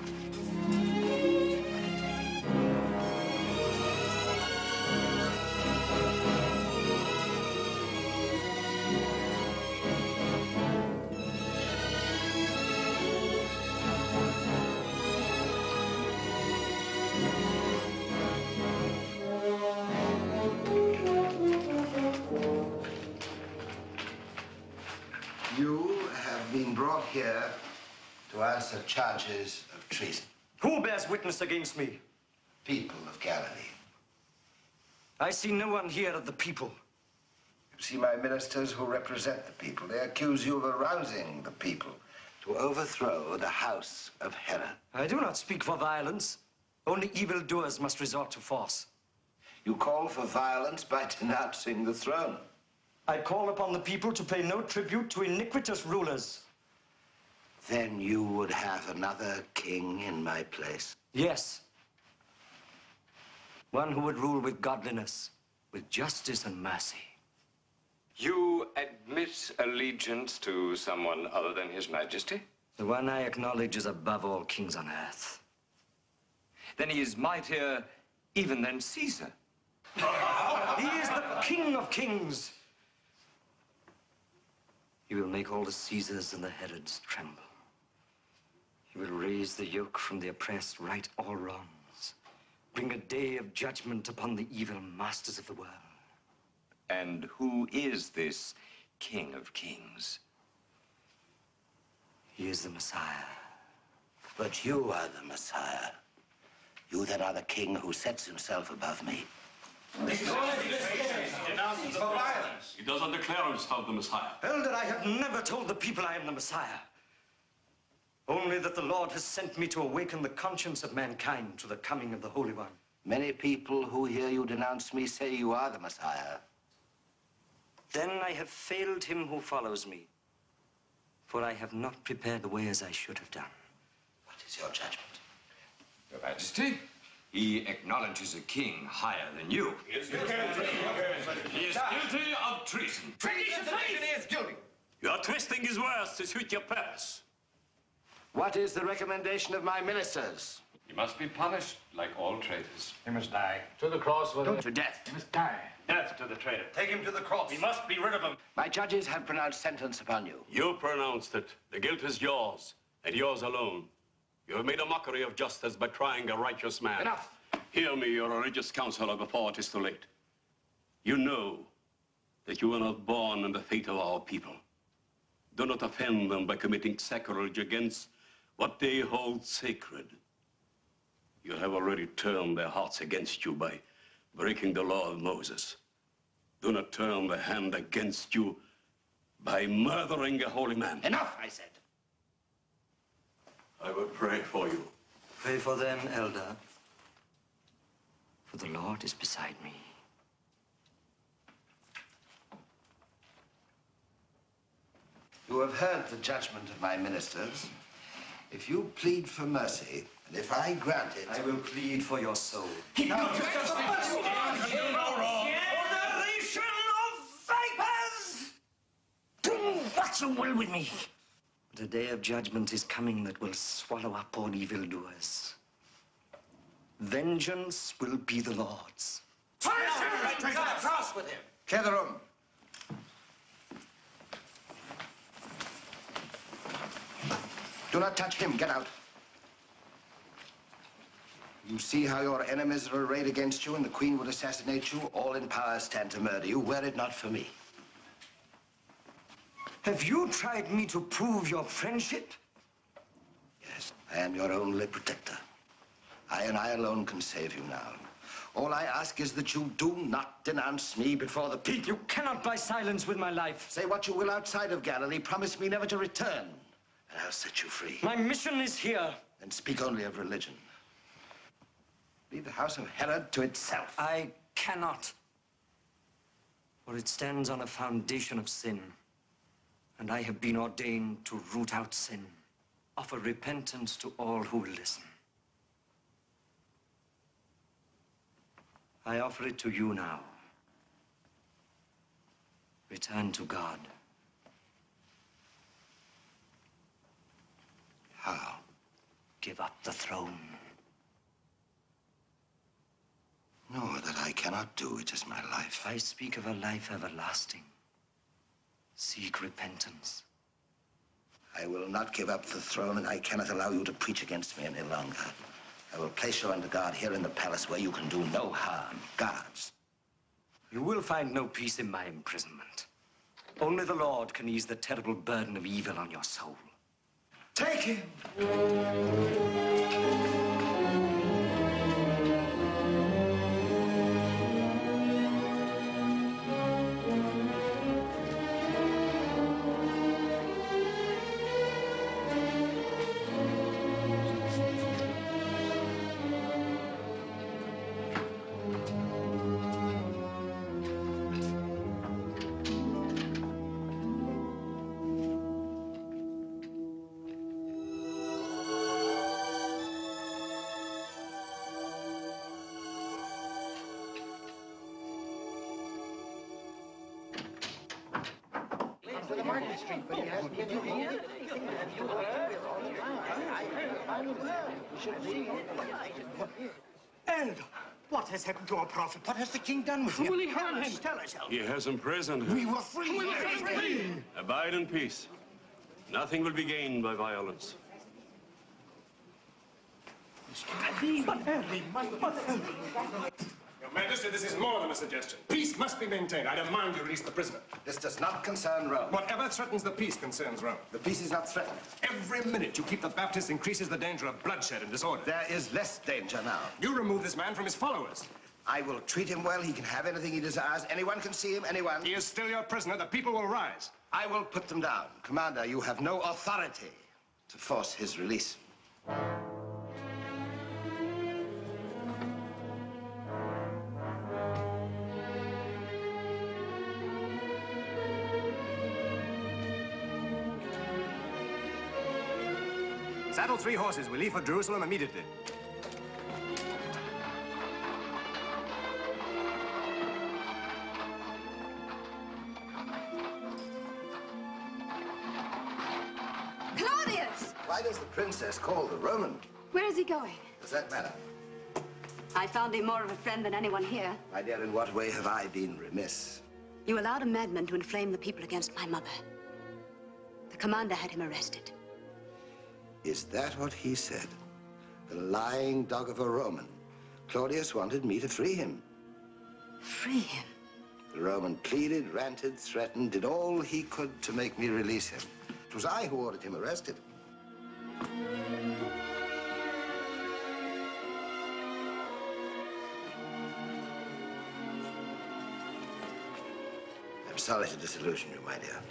You have been brought here to answer charges of treason. Who bears witness against me? People of Galilee. I see no one here of the people. You see, my ministers who represent the people, they accuse you of arousing the people to overthrow the house of Herod. I do not speak for violence. Only evildoers must resort to force. You call for violence by denouncing the throne. I call upon the people to pay no tribute to iniquitous rulers. Then you would have another king in my place. Yes. One who would rule with godliness, with justice and mercy. You admit allegiance to someone other than His Majesty? The one I acknowledge is above all kings on earth. Then he is mightier even than Caesar. He is the King of kings. He will make all the Caesars and the Herods tremble. He will raise the yoke from the oppressed, right all wrongs, bring a day of judgment upon the evil masters of the world. And who is this King of Kings? He is the Messiah. But you are the Messiah. You that are the king who sets himself above me. He does not declare himself the Messiah. Elder, I have never told the people I am the Messiah. Only that the Lord has sent me to awaken the conscience of mankind to the coming of the Holy One. Many people who hear you denounce me say you are the Messiah. Then I have failed him who follows me, for I have not prepared the way as I should have done. What is your judgment? Your Majesty, he acknowledges a king higher than you. He is guilty of treason. Treason is guilty. You are twisting his words to suit your purpose. What is the recommendation of my ministers? He must be punished like all traitors. He must die. To the cross with him. To death. He must die. Death to the traitor. Take him to the cross. We must be rid of him. My judges have pronounced sentence upon you. You pronounced it. The guilt is yours, and yours alone. You have made a mockery of justice by trying a righteous man. Enough! Hear me, your religious counselor, before it is too late. You know that you were not born in the fate of our people. Do not offend them by committing sacrilege against what they hold sacred. You have already turned their hearts against you by breaking the law of Moses. Do not turn the hand against you by murdering a holy man. Enough, I said. I will pray for you. Pray for them, Elder, for the Lord is beside me. You have heard the judgment of my ministers. If you plead for mercy, and if I grant it... I will plead for your soul. Keep no, generation of vipers! Do what you will with me. But a day of judgment is coming that will swallow up all evildoers. Vengeance will be the Lord's. Cross with him. Clear the room. Do not touch him. Get out. You see how your enemies are arrayed against you and the Queen would assassinate you? All in power stand to murder you, were it not for me. Have you tried me to prove your friendship? Yes, I am your only protector. I and I alone can save you now. All I ask is that you do not denounce me before the people. You cannot buy silence with my life. Say what you will outside of Galilee. Promise me never to return, and I'll set you free. My mission is here. Then speak only of religion. Leave the house of Herod to itself. I cannot. For it stands on a foundation of sin. And I have been ordained to root out sin. Offer repentance to all who will listen. I offer it to you now. Return to God. How? Give up the throne. No, that I cannot do. It is my life. I speak of a life everlasting. Seek repentance. I will not give up the throne, and I cannot allow you to preach against me any longer. I will place you under guard here in the palace where you can do no harm. Guards. You will find no peace in my imprisonment. Only the Lord can ease the terrible burden of evil on your soul. Take him! Market Street, but he hasn't been here. And what has happened to our prophet? What has the king done with him? Will he harm him? Tell us, Elder. He has imprisoned him. We were free. We were free. Abide in peace. Nothing will be gained by violence. Your Majesty, this is more than a suggestion. Peace must be maintained. I demand you release the prisoner. This does not concern Rome. Whatever threatens the peace concerns Rome. The peace is not threatened. Every minute you keep the Baptists increases the danger of bloodshed and disorder. There is less danger now. You remove this man from his followers. I will treat him well. He can have anything he desires. Anyone can see him, anyone. He is still your prisoner. The people will rise. I will put them down. Commander, you have no authority to force his release. Saddle 3 horses. We leave for Jerusalem immediately. Claudius! Why does the princess call the Roman? Where is he going? Does that matter? I found him more of a friend than anyone here. My dear, in what way have I been remiss? You allowed a madman to inflame the people against my mother. The commander had him arrested. Is that what he said? The lying dog of a Roman. Claudius wanted me to free him. Free him? The Roman pleaded, ranted, threatened, did all he could to make me release him. It was I who ordered him arrested. I'm sorry to disillusion you, my dear.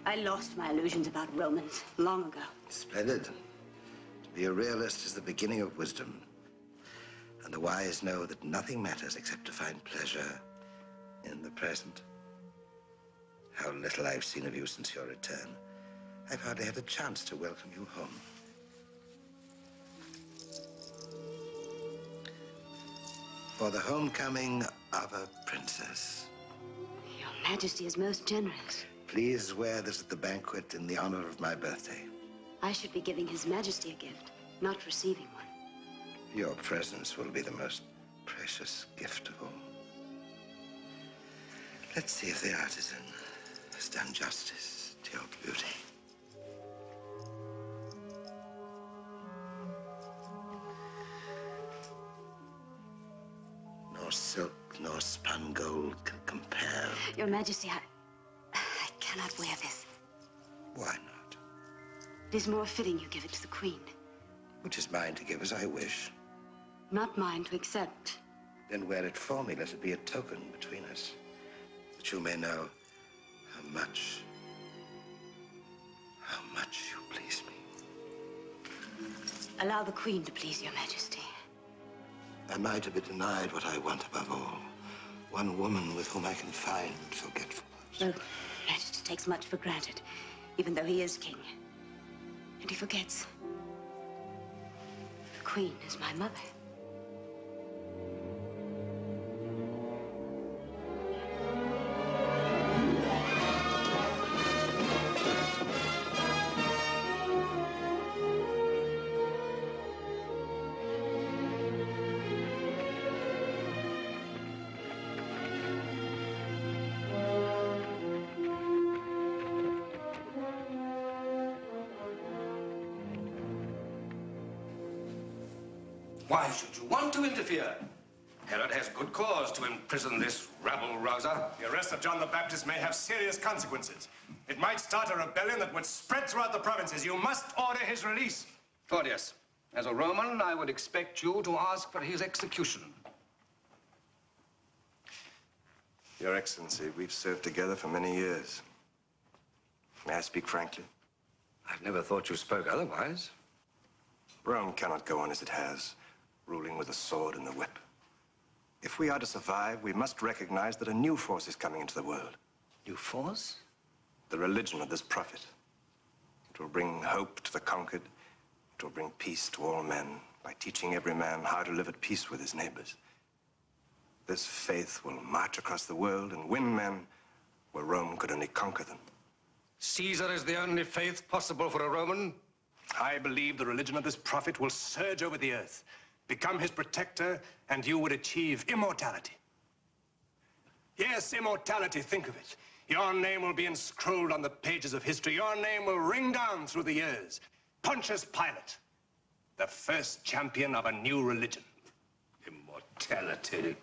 I lost my illusions about Romans long ago. Splendid. To be a realist is the beginning of wisdom. And the wise know that nothing matters except to find pleasure in the present. How little I've seen of you since your return. I've hardly had a chance to welcome you home. For the homecoming of a princess. Your Majesty is most generous. Please wear this at the banquet in the honor of my birthday. I should be giving His Majesty a gift, not receiving one. Your presence will be the most precious gift of all. Let's see if the artisan has done justice to your beauty. Nor silk nor spun gold can compare. Your Majesty, I cannot wear this. Why not? It is more fitting you give it to the Queen. Which is mine to give as I wish. Not mine to accept. Then wear it for me. Let it be a token between us. That you may know how much you please me. Allow the Queen to please Your Majesty. Am I to be denied what I want above all? One woman with whom I can find forgetfulness. Well, Majesty takes much for granted, even though he is king. And he forgets. The Queen is my mother. Why should you want to interfere? Herod has good cause to imprison this rabble-rouser. The arrest of John the Baptist may have serious consequences. It might start a rebellion that would spread throughout the provinces. You must order his release. Claudius, as a Roman, I would expect you to ask for his execution. Your Excellency, we've served together for many years. May I speak frankly? I've never thought you spoke otherwise. Rome cannot go on as it has, ruling with the sword and the whip. If we are to survive, we must recognize that a new force is coming into the world. New force? The religion of this prophet. It will bring hope to the conquered. It will bring peace to all men by teaching every man how to live at peace with his neighbors. This faith will march across the world and win men where Rome could only conquer them. Caesar is the only faith possible for a Roman? I believe the religion of this prophet will surge over the earth, become his protector, and you would achieve immortality. Yes, immortality, think of it. Your name will be inscrolled on the pages of history. Your name will ring down through the years. Pontius Pilate, the first champion of a new religion. Immortality.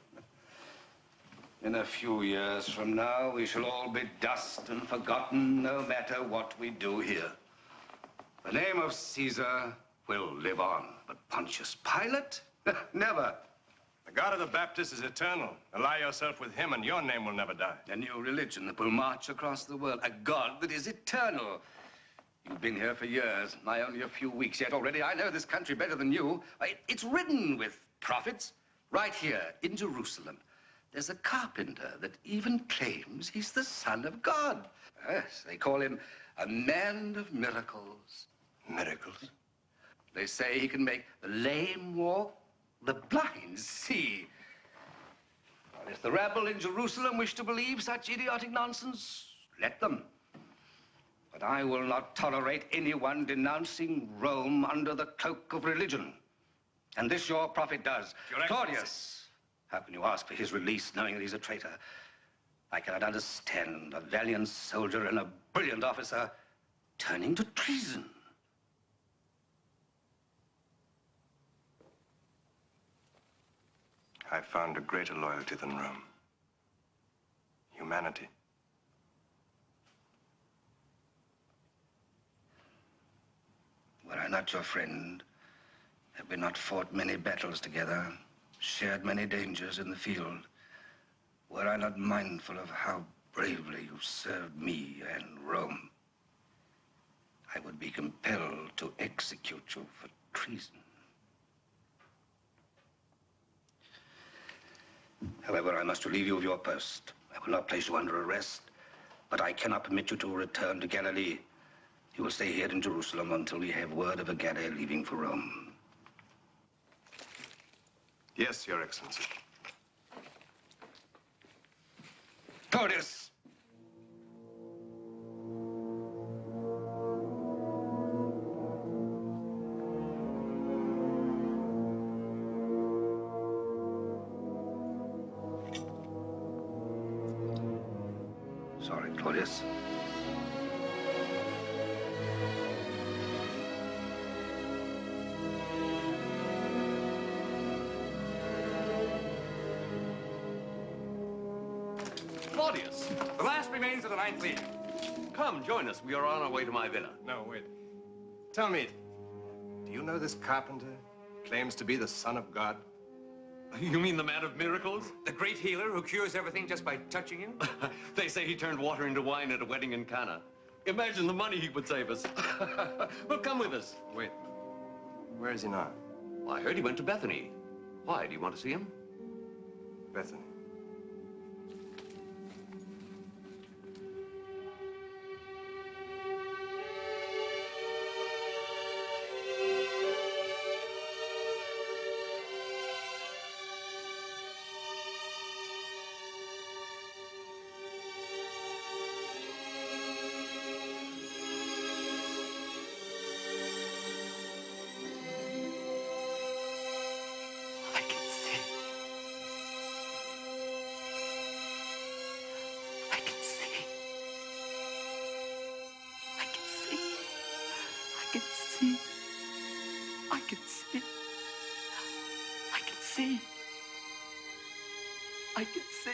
In a few years from now, we shall all be dust and forgotten, no matter what we do here. The name of Caesar will live on, but Pontius Pilate? Never. The God of the Baptists is eternal. Ally yourself with him, and your name will never die. A new religion that will march across the world. A God that is eternal. You've been here for years. I only a few weeks yet already. I know this country better than you. It's ridden with prophets. Right here in Jerusalem, there's a carpenter that even claims he's the Son of God. Yes, they call him a man of miracles. Miracles? They say he can make the lame walk, the blind see. Well, if the rabble in Jerusalem wish to believe such idiotic nonsense, let them. But I will not tolerate anyone denouncing Rome under the cloak of religion. And this your prophet does. Claudius, how can you ask for his release knowing that he's a traitor? I cannot understand a valiant soldier and a brilliant officer turning to treason. I found a greater loyalty than Rome. Humanity. Were I not your friend, have we not fought many battles together, shared many dangers in the field, were I not mindful of how bravely you served me and Rome, I would be compelled to execute you for treason. However, I must relieve you of your post. I will not place you under arrest, but I cannot permit you to return to Galilee. You will stay here in Jerusalem until we have word of a galley leaving for Rome. Yes, Your Excellency. Claudius! Sorry, Claudius. Claudius, the last remains of the Ninth League. Come, join us. We are on our way to my villa. No, wait. Tell me, do you know this carpenter claims to be the Son of God? You mean the man of miracles? The great healer who cures everything just by touching him? They say he turned water into wine at a wedding in Cana. Imagine the money he would save us. Well, come with us. Wait. Where is he now? Well, I heard he went to Bethany. Why? Do you want to see him? Bethany. I can see.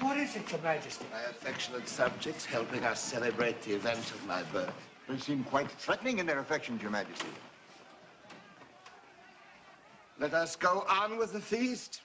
What is it, Your Majesty? My affectionate subjects helping us celebrate the event of my birth. They seem quite threatening in their affections, Your Majesty. Let us go on with the feast.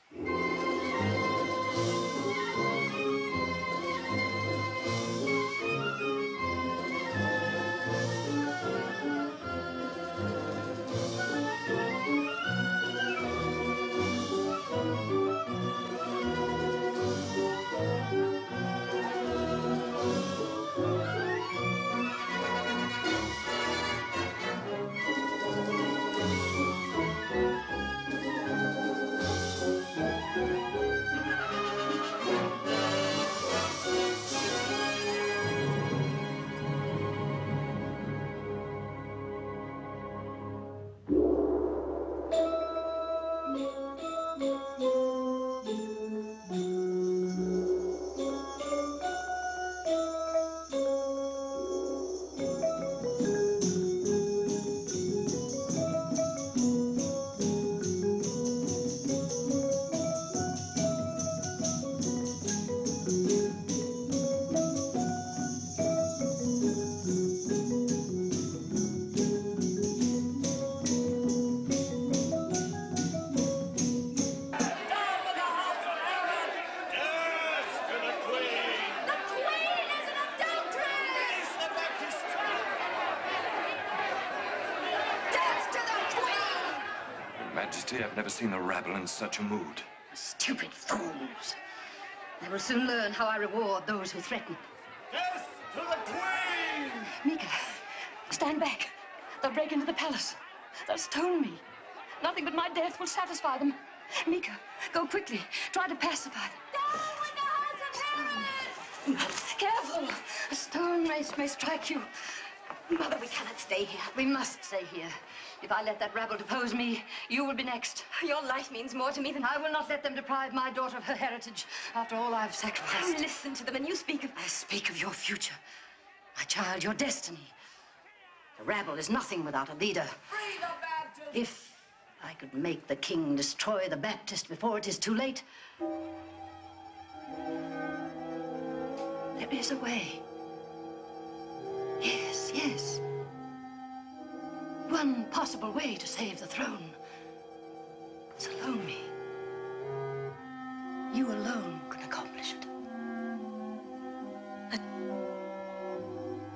Majesty, I've never seen the rabble in such a mood. Stupid fools. They will soon learn how I reward those who threaten. Death to the Queen! Mika, stand back. They'll break into the palace. They'll stone me. Nothing but my death will satisfy them. Mika, go quickly. Try to pacify them. Careful! A stone may strike you. Mother, we cannot stay here. We must stay here. If I let that rabble depose me, you will be next. Your life means more to me than... I will not let them deprive my daughter of her heritage after all I've sacrificed. Listen to them and you speak of... I speak of your future. My child, your destiny. The rabble is nothing without a leader. Free the Baptist! If I could make the king destroy the Baptist before it is too late... There is a way. Yes, yes. One possible way to save the throne. Salome. You alone can accomplish it. But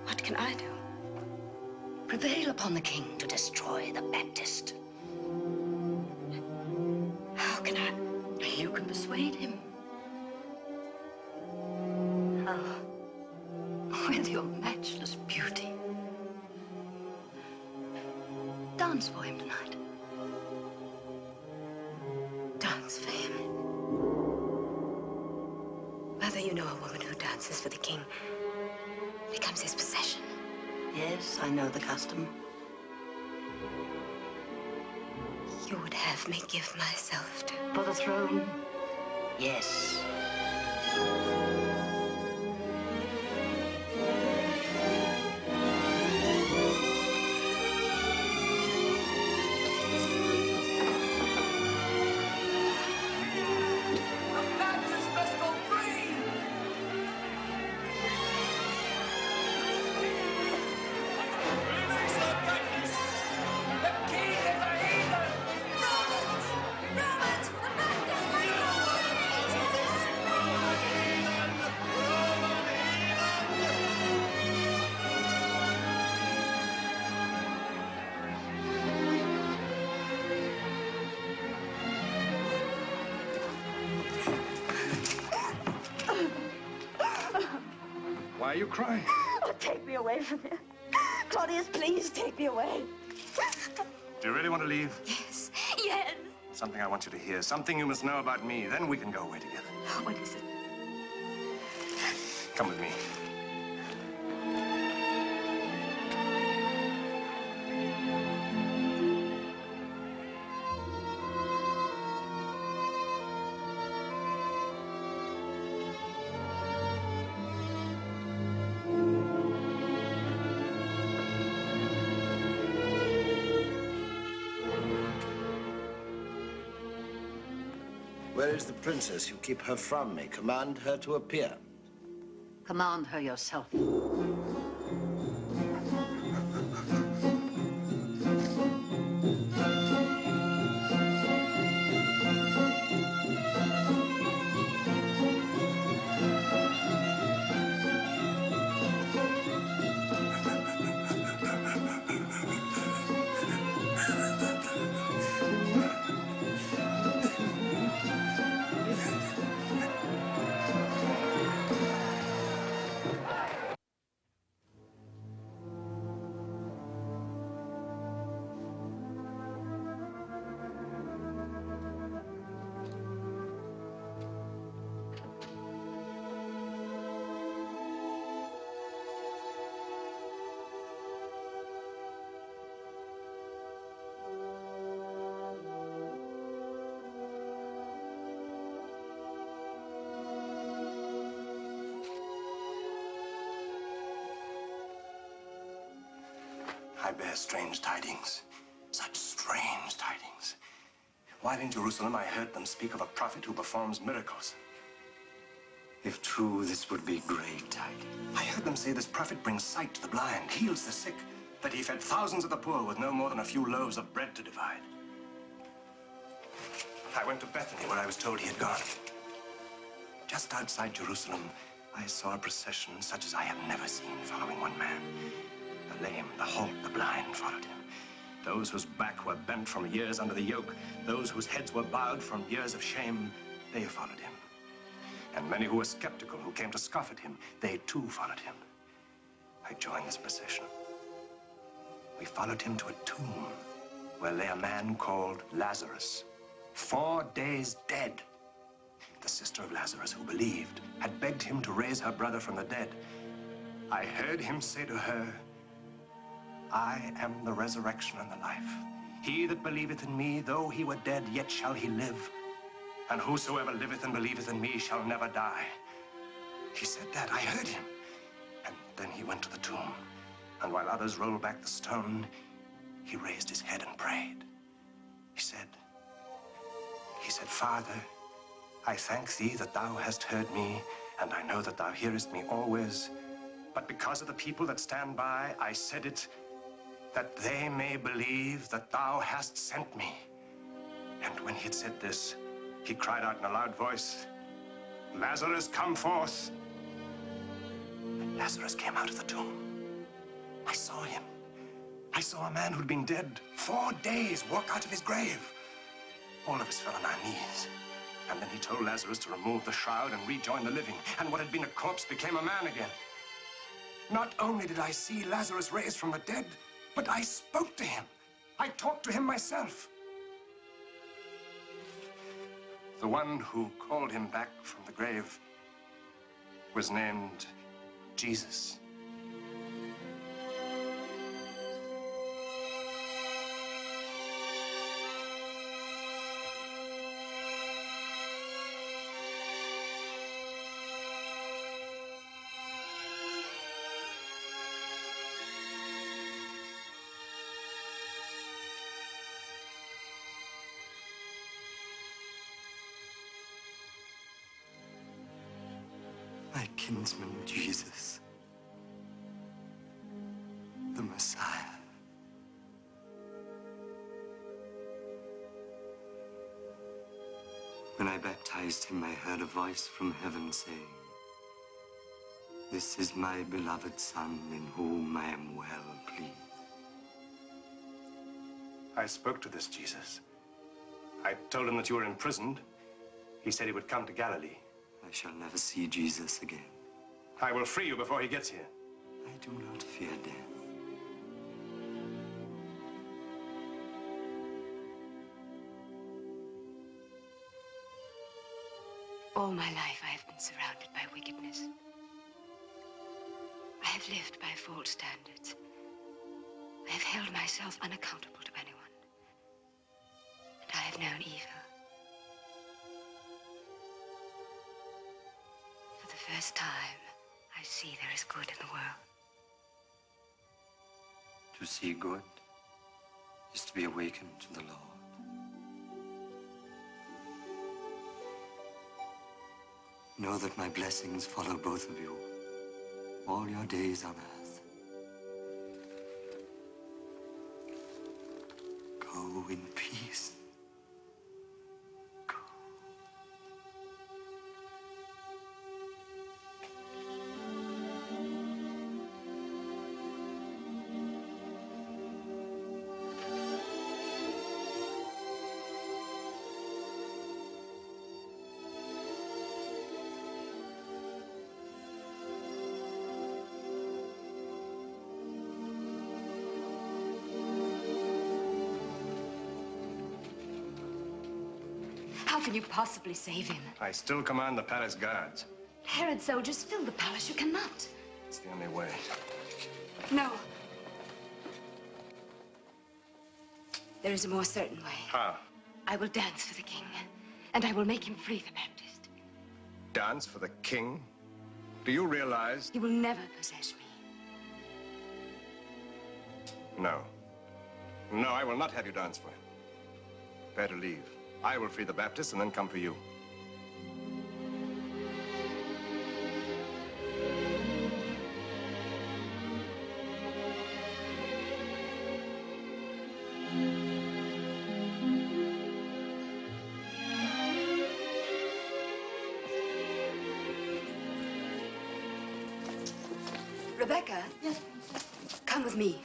what can I do? Prevail upon the king to destroy the Baptist. How can I? You can persuade him. How? With your matchless beauty. Dance for him tonight. Dance for him. Mother, you know a woman who dances for the king becomes his possession. Yes, I know the custom. You would have me give myself to... For the throne? Yes. Why are you crying? Oh, take me away from here. Claudius, please take me away. Do you really want to leave? Yes, yes. Something I want you to hear. Something you must know about me. Then we can go away together. What is it? Come with me. Where is the princess? You keep her from me. Command her to appear. Command her yourself. I bear strange tidings. Such strange tidings. While in Jerusalem, I heard them speak of a prophet who performs miracles. If true, this would be great tidings. I heard them say this prophet brings sight to the blind, heals the sick, that he fed thousands of the poor with no more than a few loaves of bread to divide. I went to Bethany, where I was told he had gone. Just outside Jerusalem, I saw a procession such as I have never seen following one man. The lame, the halt, the blind followed him. Those whose back were bent from years under the yoke, those whose heads were bowed from years of shame, they followed him. And many who were skeptical, who came to scoff at him, they too followed him. I joined this procession. We followed him to a tomb where lay a man called Lazarus, 4 days dead. The sister of Lazarus, who believed, had begged him to raise her brother from the dead. I heard him say to her, I am the resurrection and the life. He that believeth in me, though he were dead, yet shall he live. And whosoever liveth and believeth in me shall never die. He said that. I heard him. And then he went to the tomb. And while others rolled back the stone, he raised his head and prayed. He said, Father, I thank thee that thou hast heard me, and I know that thou hearest me always. But because of the people that stand by, I said it, that they may believe that thou hast sent me. And when he had said this, he cried out in a loud voice, Lazarus, come forth. And Lazarus came out of the tomb. I saw him. I saw a man who'd been dead 4 days walk out of his grave. All of us fell on our knees. And then he told Lazarus to remove the shroud and rejoin the living. And what had been a corpse became a man again. Not only did I see Lazarus raised from the dead, but I spoke to him. I talked to him myself. The one who called him back from the grave was named Jesus. My kinsman Jesus, the Messiah. When I baptized him, I heard a voice from heaven saying, This is my beloved Son, in whom I am well pleased. I spoke to this Jesus. I told him that you were imprisoned. He said he would come to Galilee. I shall never see Jesus again. I will free you before he gets here. I do not fear death. All my life I have been surrounded by wickedness. I have lived by false standards. I have held myself unaccountable to anyone. And I have known evil. For the first time, I see there is good in the world. To see good is to be awakened to the Lord. Know that my blessings follow both of you all your days on earth. Go in peace. How can you possibly save him? I still command the palace guards. Herod's soldiers fill the palace. You cannot. It's the only way. No. There is a more certain way. How? I will dance for the king, and I will make him free the Baptist. Dance for the king? Do you realize? He will never possess me. No. No, I will not have you dance for him. Better leave. I will free the Baptists and then come for you. Rebecca? Yes. Come with me.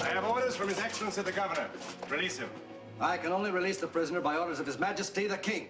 I have orders from His Excellency the Governor. Release him. I can only release the prisoner by orders of His Majesty the King.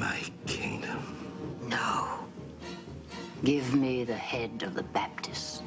my kingdom. No. Give me the head of the Baptist.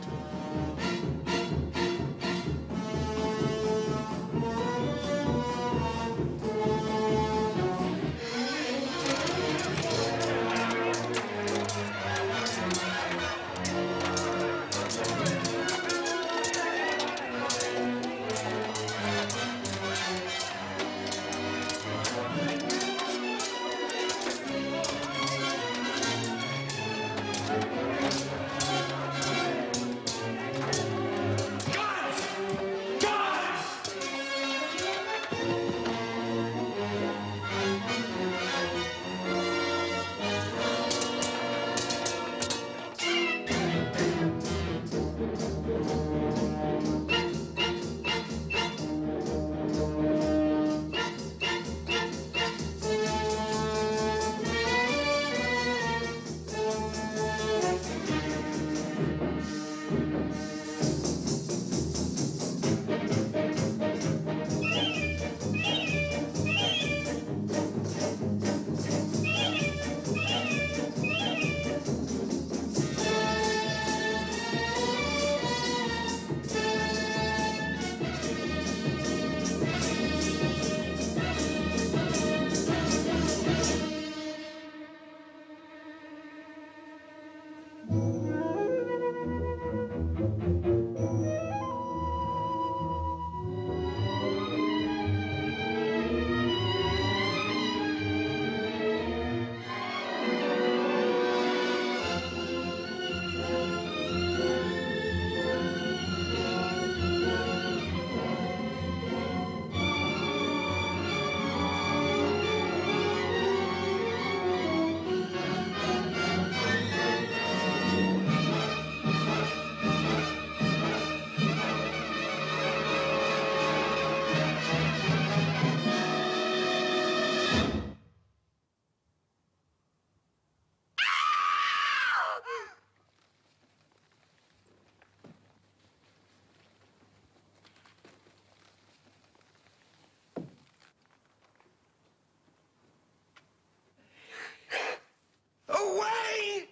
Away!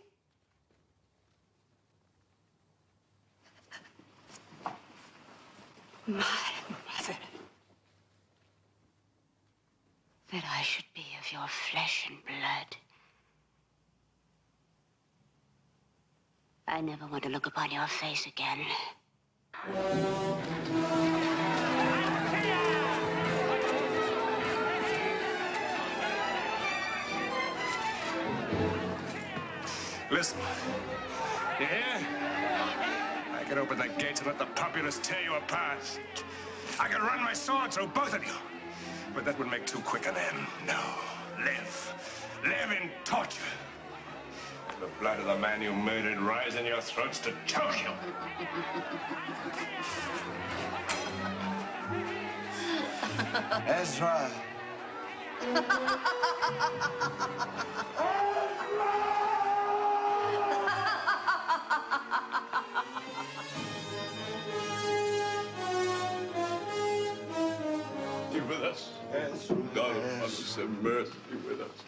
My mother. That I should be of your flesh and blood. I never want to look upon your face again. Listen. You hear? I can open the gates and let the populace tear you apart. I can run my sword through both of you. But that would make too quick an end. No. Live. Live in torture. The blood of the man you murdered rise in your throats to choke you. Ezra. Be with us. God of us, have mercy with us.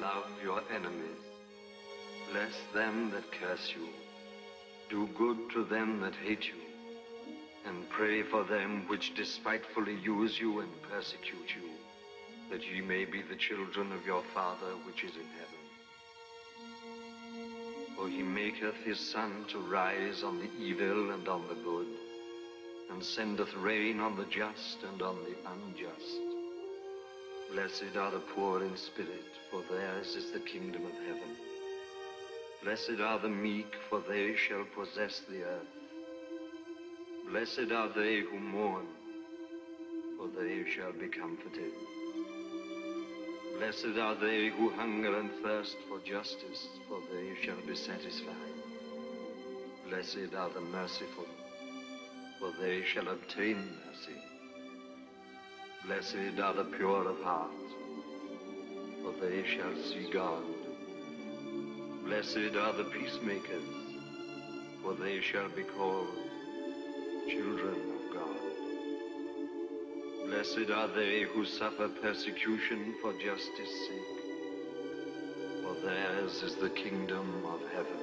Love your enemies. Bless them that curse you. Do good to them that hate you. And pray for them which despitefully use you and persecute you, that ye may be the children of your Father which is in heaven. For he maketh his sun to rise on the evil and on the good, and sendeth rain on the just and on the unjust. Blessed are the poor in spirit, for theirs is the kingdom of heaven. Blessed are the meek, for they shall possess the earth. Blessed are they who mourn, for they shall be comforted. Blessed are they who hunger and thirst for justice, for they shall be satisfied. Blessed are the merciful, for they shall obtain mercy. Blessed are the pure of heart, for they shall see God. Blessed are the peacemakers, for they shall be called children of God. Blessed are they who suffer persecution for justice' sake, for theirs is the kingdom of heaven.